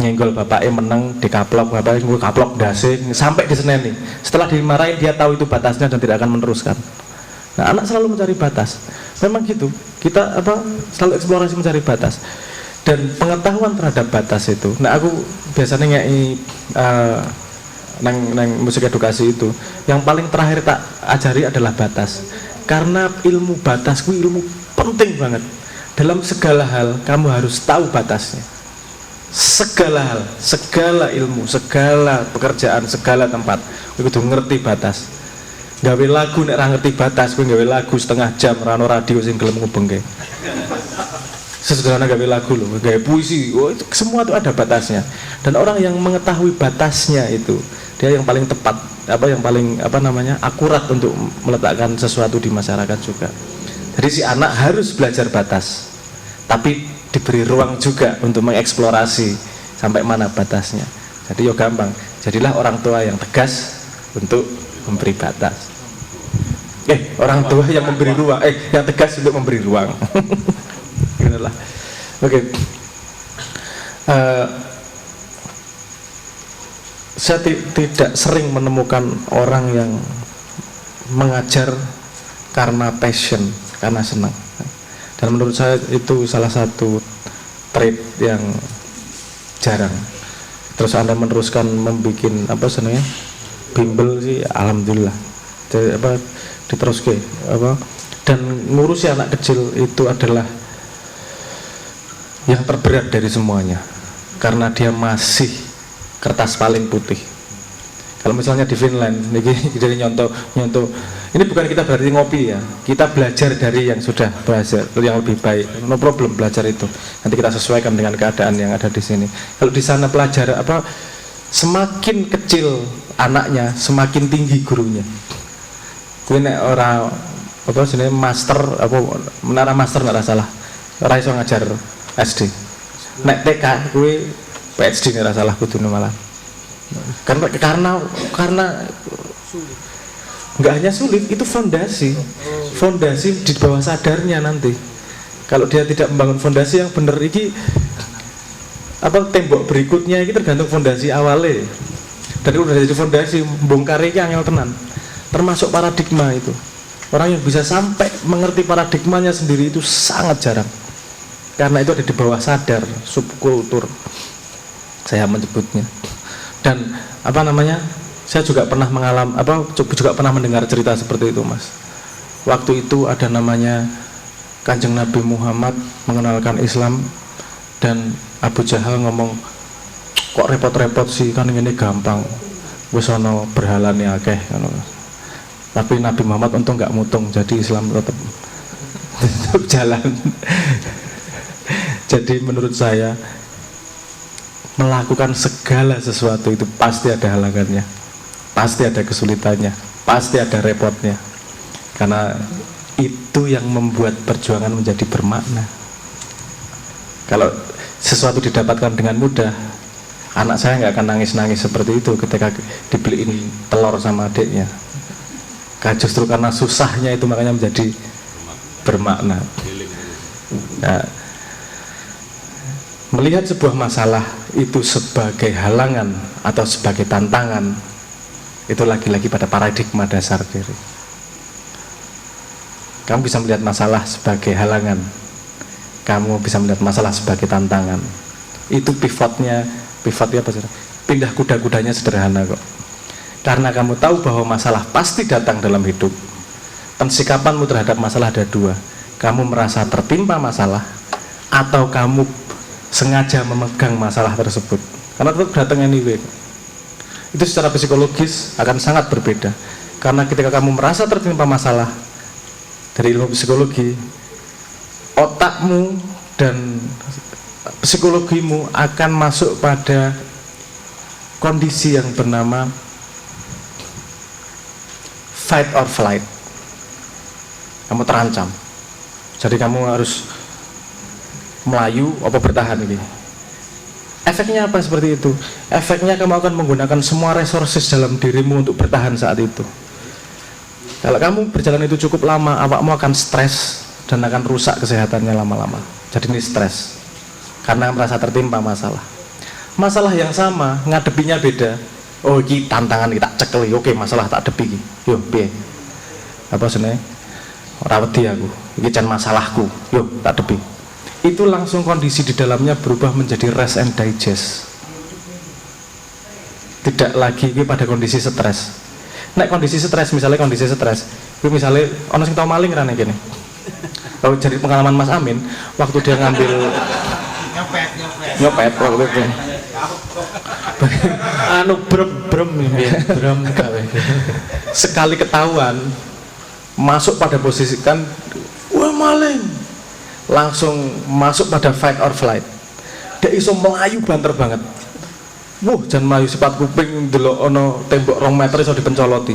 Nyenggol bapaknya menang, dikaplok, bapaknya gue kaplok dasing, sampai diseneni. Setelah dimarahin, dia tahu itu batasnya dan tidak akan meneruskan. Nah, anak selalu mencari batas. Memang gitu, kita selalu eksplorasi mencari batas. Dan pengetahuan terhadap batas itu, nah aku biasanya ngei nang musik edukasi itu, yang paling terakhir tak ajari adalah batas. Karena ilmu batas itu ilmu penting banget. Dalam segala hal kamu harus tahu batasnya. Segala hal, segala ilmu, segala pekerjaan, segala tempat kudu ngerti batas. Gawe lagu nek ra ngerti batas, kuwi gawe lagu setengah jam rano radio sing gelem ngubengke. Sesederhana gawe lagu loh, gawe puisi, itu semua itu ada batasnya. Dan orang yang mengetahui batasnya itu, dia yang paling tepat, yang paling akurat untuk meletakkan sesuatu di masyarakat juga. Jadi si anak harus belajar batas, tapi diberi ruang juga untuk mengeksplorasi sampai mana batasnya. Jadi yo gampang, jadilah orang tua yang tegas untuk memberi batas. Orang tua yang memberi ruang, yang tegas untuk memberi ruang. Oke. Saya tidak sering menemukan orang yang mengajar karena passion, karena senang. Dan menurut saya itu salah satu trait yang jarang. Terus Anda meneruskan membuat bimbel sih, alhamdulillah. Jadi, diteruskan dan ngurusi anak kecil itu adalah yang terberat dari semuanya, karena dia masih kertas paling putih. Kalau misalnya di Finland, ini dari nyontoh, ini bukan kita berarti ngopi ya, kita belajar dari yang sudah belajar, yang lebih baik, no problem belajar itu. Nanti kita sesuaikan dengan keadaan yang ada di sini. Kalau di sana pelajar semakin kecil anaknya, semakin tinggi gurunya. Gue nek orang master menara master nggak salah, ora iso ngajar SD. Nek TK gue PhD nek salah kudune malah. Karena nggak hanya sulit, itu fondasi di bawah sadarnya nanti. Kalau dia tidak membangun fondasi yang benar, ini tembok berikutnya ini tergantung fondasi awalnya. Dan udah jadi fondasi, bongkar ini angel tenan. Termasuk paradigma itu. Orang yang bisa sampai mengerti paradigmanya sendiri itu sangat jarang. Karena itu ada di bawah sadar, subkultur saya menyebutnya. Dan saya juga pernah mengalami juga pernah mendengar cerita seperti itu, Mas. Waktu itu ada namanya Kanjeng Nabi Muhammad mengenalkan Islam, dan Abu Jahal ngomong, kok repot-repot sih, kan ini gampang, wis ana berhalane akeh. Tapi Nabi Muhammad untung nggak mutung, jadi Islam tetap jalan. Jadi menurut saya, melakukan segala sesuatu itu pasti ada halangannya, pasti ada kesulitannya, pasti ada repotnya. Karena itu yang membuat perjuangan menjadi bermakna. Kalau sesuatu didapatkan dengan mudah, anak saya nggak akan nangis-nangis seperti itu ketika dibeliin telur sama adiknya. Justru karena susahnya itu makanya menjadi bermakna. Nah, melihat sebuah masalah itu sebagai halangan atau sebagai tantangan, itu lagi-lagi pada paradigma dasar diri. Kamu bisa melihat masalah sebagai halangan, kamu bisa melihat masalah sebagai tantangan. Itu pivotnya apa sih? Pindah kuda-kudanya sederhana kok. Karena kamu tahu bahwa masalah pasti datang dalam hidup, Pensikapanmu terhadap masalah ada dua. Kamu merasa tertimpa masalah, atau kamu sengaja memegang masalah tersebut. Karena tetap datang anyway. Itu secara psikologis akan sangat berbeda. Karena ketika kamu merasa tertimpa masalah, dari ilmu psikologi, otakmu dan psikologimu akan masuk pada kondisi yang bernama fight or flight. Kamu terancam, jadi kamu harus melayu apa bertahan ini. Efeknya apa seperti itu? Efeknya kamu akan menggunakan semua resources dalam dirimu untuk bertahan saat itu. Kalau kamu berjalan itu cukup lama, awakmu akan stres dan akan rusak kesehatannya lama-lama. Jadi ini stres karena merasa tertimpa masalah. Masalah yang sama, ngadepinya beda. Oh, ini tantangan kita cekel. Oke, masalah tak depi. Yo, piye? Apa seneng? Ora wedi aku. Iki jan masalahku. Yo, tak depi. Itu langsung kondisi di dalamnya berubah menjadi rest and digest. Tidak lagi ini pada kondisi stres. Nek kondisi stres, misalnya kondisi stres, itu misalnya ono sing tau maling ra nek kene. Kalau jadi pengalaman Mas Amin, waktu dia ngambil nyopet waktu itu. Anu brem gawe. Sekali ketahuan masuk pada posisi kan wah maling, langsung masuk pada fight or flight. Dia iso melayu banter banget. Jangan melayu sifat kuping delok ono tembok 2 meter iso dipencoloti.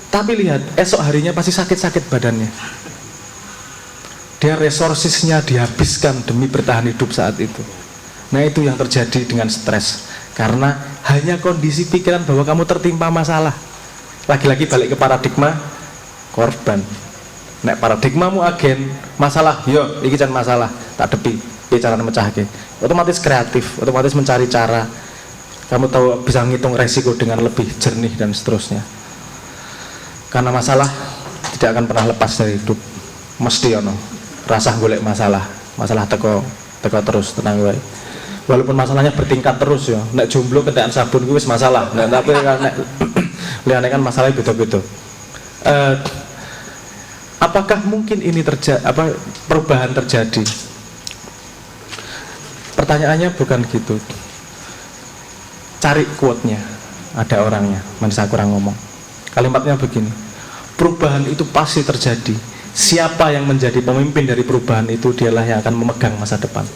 Tapi lihat, esok harinya pasti sakit-sakit badannya. Dia resourcesnya dihabiskan demi bertahan hidup saat itu. Nah, itu yang terjadi dengan stres, karena hanya kondisi pikiran bahwa kamu tertimpa masalah. Lagi-lagi balik ke paradigma korban. Nek paradigmamu agen masalah, yo iki jan masalah, tak depi, piye carane mecahke. Otomatis kreatif, otomatis mencari cara. Kamu tahu bisa ngitung resiko dengan lebih jernih dan seterusnya. Karena masalah tidak akan pernah lepas dari hidup. Mesti ono rasa golek masalah teko terus, tenang wae. Walaupun masalahnya bertingkat terus ya. Nek jomblo ketekan sabun kuwi wis masalah. Nah, tapi nek liyane kan masalahnya beda-beda. Apakah mungkin ini perubahan terjadi? Pertanyaannya bukan gitu. Cari quote-nya, ada orangnya, manis aku kurang ngomong. Kalimatnya begini, perubahan itu pasti terjadi. Siapa yang menjadi pemimpin dari perubahan itu, dialah yang akan memegang masa depan.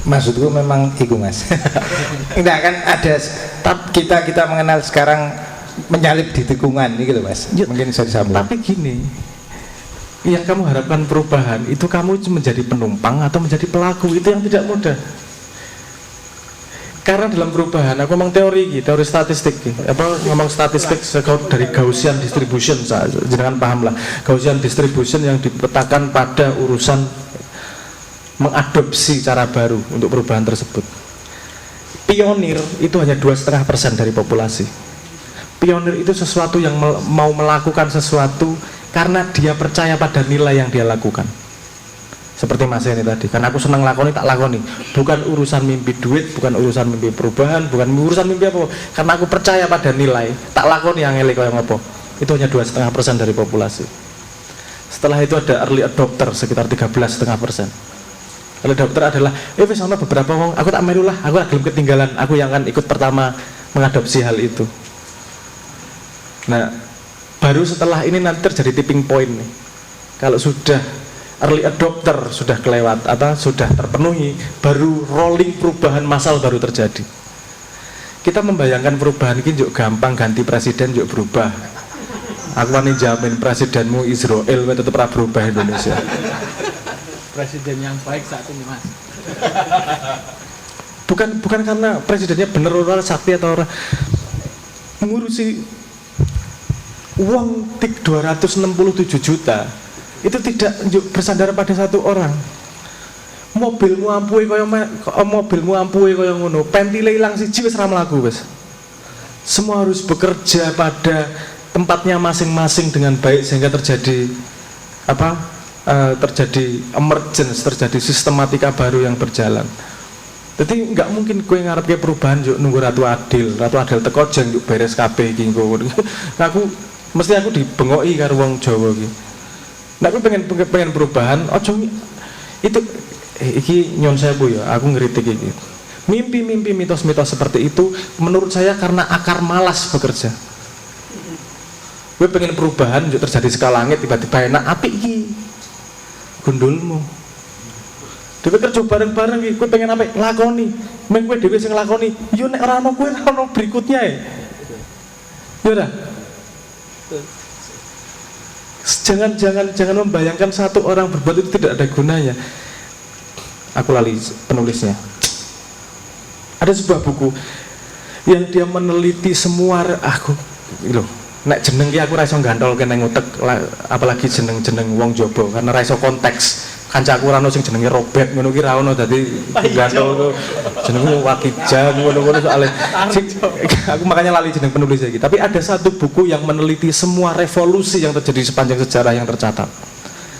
Maksudku memang itu, Mas. Enggak kan ada kita mengenal sekarang menyalip di tikungan ini gitu, Mas. Mungkin bisa disambung. Tapi gini, yang kamu harapkan perubahan itu kamu menjadi penumpang atau menjadi pelaku, itu yang tidak mudah. Karena dalam perubahan, aku ngomong teori statistik, ngomong statistik dari Gaussian distribution, jangan paham lah. Gaussian distribution yang dipetakan pada urusan mengadopsi cara baru untuk perubahan tersebut. Pionir itu hanya 2,5% dari populasi. Pionir itu sesuatu yang mau melakukan sesuatu karena dia percaya pada nilai yang dia lakukan. Seperti Mas ini tadi, karena aku senang lakoni, tak lakoni. Bukan urusan mimpi duit, bukan urusan mimpi perubahan, bukan urusan mimpi apa. Karena aku percaya pada nilai, tak lakoni yang elek yang apa. Itu hanya 2,5% dari populasi. Setelah itu ada early adopter sekitar 13,5%. Early adopter adalah, sama beberapa orang, aku tak melu lah, aku belum ketinggalan, aku yang akan ikut pertama mengadopsi hal itu. Nah, baru setelah ini nanti terjadi tipping point nih. Kalau sudah early adopter sudah kelewat atau sudah terpenuhi, baru rolling perubahan massal baru terjadi. Kita membayangkan perubahan ini juga gampang, ganti presiden juga berubah. Aku ini jamin presidenmu Israel tetap berubah Indonesia. Presiden yang baik saat ini, Mas. Bukan karena presidennya bener orang sakti atau orang mengurusi uang 267 juta. Itu tidak bersandar pada satu orang. Mobilmu ampuhe kaya ngono, pentile ilang siji wis ra mlaku wis. Semua harus bekerja pada tempatnya masing-masing dengan baik sehingga terjadi terjadi emergence, terjadi sistematika baru yang berjalan. Jadi nggak mungkin kue ngarep ke perubahan juk nunggu Ratu Adil teko jeng juk beres kabeh iki engko. Aku mesti aku dibengoki karo wong Jawa iki. Nek aku pengen perubahan, ojo itu iki nyon sewu ya, aku ngeritik iki. Mimpi-mimpi mitos-mitos seperti itu menurut saya karena akar malas bekerja. Gue pengen perubahan juk terjadi skala langit tiba-tiba enak apik iki. Gundulmu. Dewe kerja bareng-bareng iki, kowe pengen apa? Lakoni. Meng kowe dhewe sing nglakoni. Yo nek ora ono kowe ora ono berikutnya ya. Ya ora. Jangan membayangkan satu orang berbuat itu tidak ada gunanya. Aku lali penulisnya. Ada sebuah buku yang dia meneliti semua aku lho. Nek jeneng ki aku ra iso gantolke nang utek apalagi jeneng-jeneng wong Jawa karena ra iso konteks. Kancaku ora ono sing jenenge Robert ngono ki ra ono dadi gantol jenenge Wakijang ngono-ngono soalé aku makanya lali jeneng penulis iki. Tapi ada satu buku yang meneliti semua revolusi yang terjadi sepanjang sejarah yang tercatat.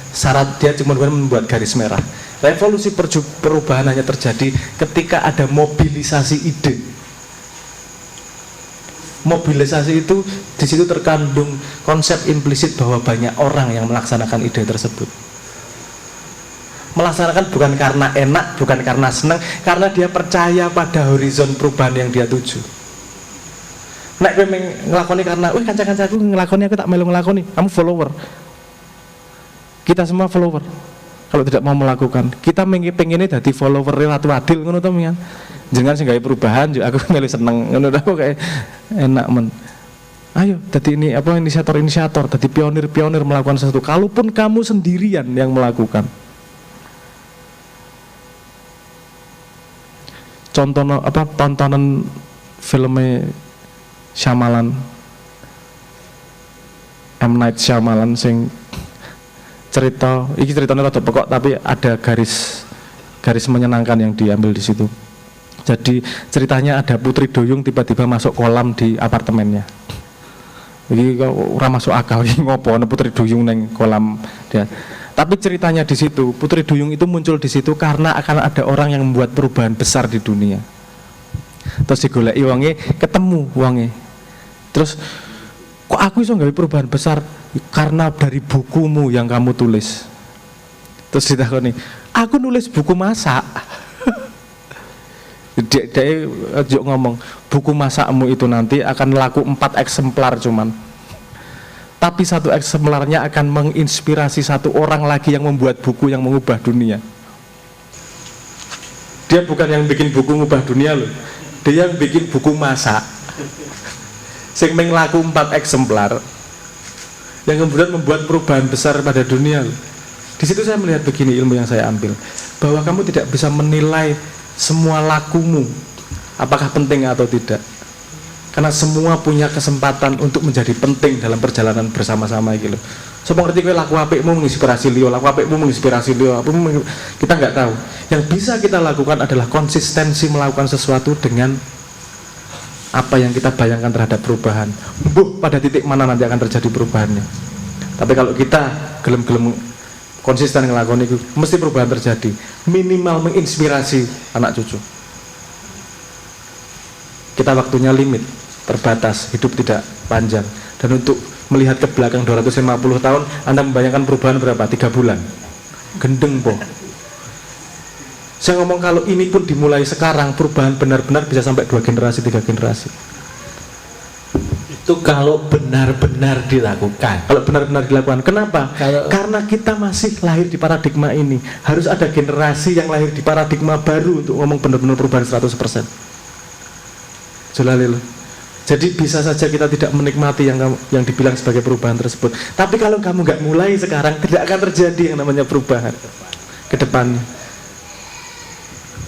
Syarat dia cuma membuat garis merah. Revolusi perubahan hanya terjadi ketika ada mobilisasi ide. Mobilisasi itu di situ terkandung konsep implisit bahwa banyak orang yang melaksanakan ide tersebut. Melaksanakan bukan karena enak, bukan karena senang, karena dia percaya pada horizon perubahan yang dia tuju. Nek kowe nglakoni karena, wih kanca-kancaku nglakoni aku tak melu nglakoni, kamu follower. Kita semua follower. Kalau tidak mau melakukan, kita pengennya jadi follower Ratu Adil ngono to mian. Jangan sing gawe perubahan, aku melu seneng ngono to kayak enak men. Ayo, jadi ini apa inisiator, jadi pionir melakukan sesuatu. Kalaupun kamu sendirian yang melakukan. Contoh tontonan filmnya Shyamalan, M. Night Shyamalan sing ceritanya rada pokok tapi ada garis menyenangkan yang diambil di situ. Jadi ceritanya ada putri duyung tiba-tiba masuk kolam di apartemennya. Jadi orang masuk akal ini ngopo putri duyung neng kolam dia. Tapi ceritanya di situ, putri duyung itu muncul di situ karena akan ada orang yang membuat perubahan besar di dunia. Terus digoleki wonge, ketemu wonge. Terus kok aku iso gawe perubahan besar karena dari bukumu yang kamu tulis. Terus ditakoni, aku nulis buku masak. Dia ngomong, buku masakmu itu nanti akan laku 4 eksemplar cuman. Tapi 1 eksemplarnya akan menginspirasi 1 orang lagi yang membuat buku yang mengubah dunia. Dia bukan yang bikin buku mengubah dunia loh, dia yang bikin buku masak sing laku 4 eksemplar yang kemudian membuat perubahan besar pada dunia loh. Di situ saya melihat begini ilmu yang saya ambil, bahwa kamu tidak bisa menilai semua lakumu apakah penting atau tidak. Karena semua punya kesempatan untuk menjadi penting dalam perjalanan bersama-sama gitu loh. Sopo ngerti kowe laku apikmu menginspirasi liya, laku apikmu menginspirasi liya, kita nggak tahu. Yang bisa kita lakukan adalah konsistensi melakukan sesuatu dengan apa yang kita bayangkan terhadap perubahan. Pada titik mana nanti akan terjadi perubahannya. Tapi kalau kita gelem-gelem konsisten ngelakoni itu, mesti perubahan terjadi. Minimal menginspirasi anak cucu. Kita waktunya limit, terbatas, hidup tidak panjang. Dan untuk melihat ke belakang 250 tahun, Anda membayangkan perubahan berapa? 3 bulan. Gendeng po. Saya ngomong kalau ini pun dimulai sekarang, perubahan benar-benar bisa sampai 2 generasi, 3 generasi. Itu kalau benar-benar dilakukan. Kalau benar-benar dilakukan. Kenapa? Karena kita masih lahir di paradigma ini. Harus ada generasi yang lahir di paradigma baru untuk ngomong benar-benar perubahan 100%. Jelalil. Jadi bisa saja kita tidak menikmati yang dibilang sebagai perubahan tersebut. Tapi kalau kamu nggak mulai sekarang, tidak akan terjadi yang namanya perubahan ke depannya.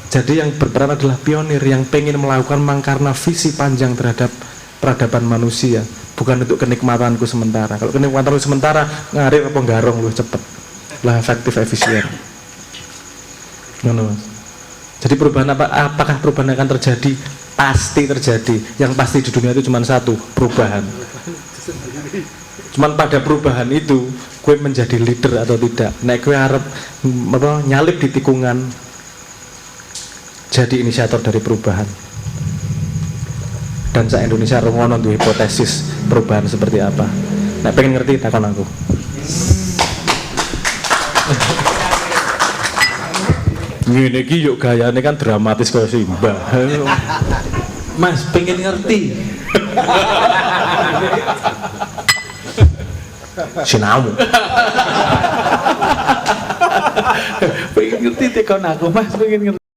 Jadi yang berperan adalah pionir yang pengen melakukan karena visi panjang terhadap peradaban manusia, bukan untuk kenikmatanku sementara. Kalau kenikmatanku sementara, ngarir apa garong lu cepet, lah efektif efisien. Jadi perubahan apakah perubahan akan terjadi? Pasti terjadi. Yang pasti di dunia itu cuma satu, perubahan. Cuman pada perubahan itu, kue menjadi leader atau tidak. Nek kue harap nyalip di tikungan, jadi inisiator dari perubahan. Dan sa Indonesia rungono duwe hipotesis perubahan seperti apa. Nek pengen ngerti takon aku. Ngene iki yuk gayane kan dramatis kaya Simbah. Mas pengen ngerti. Sinau. Pengen ngerti tekon aku, Mas pengen ngerti.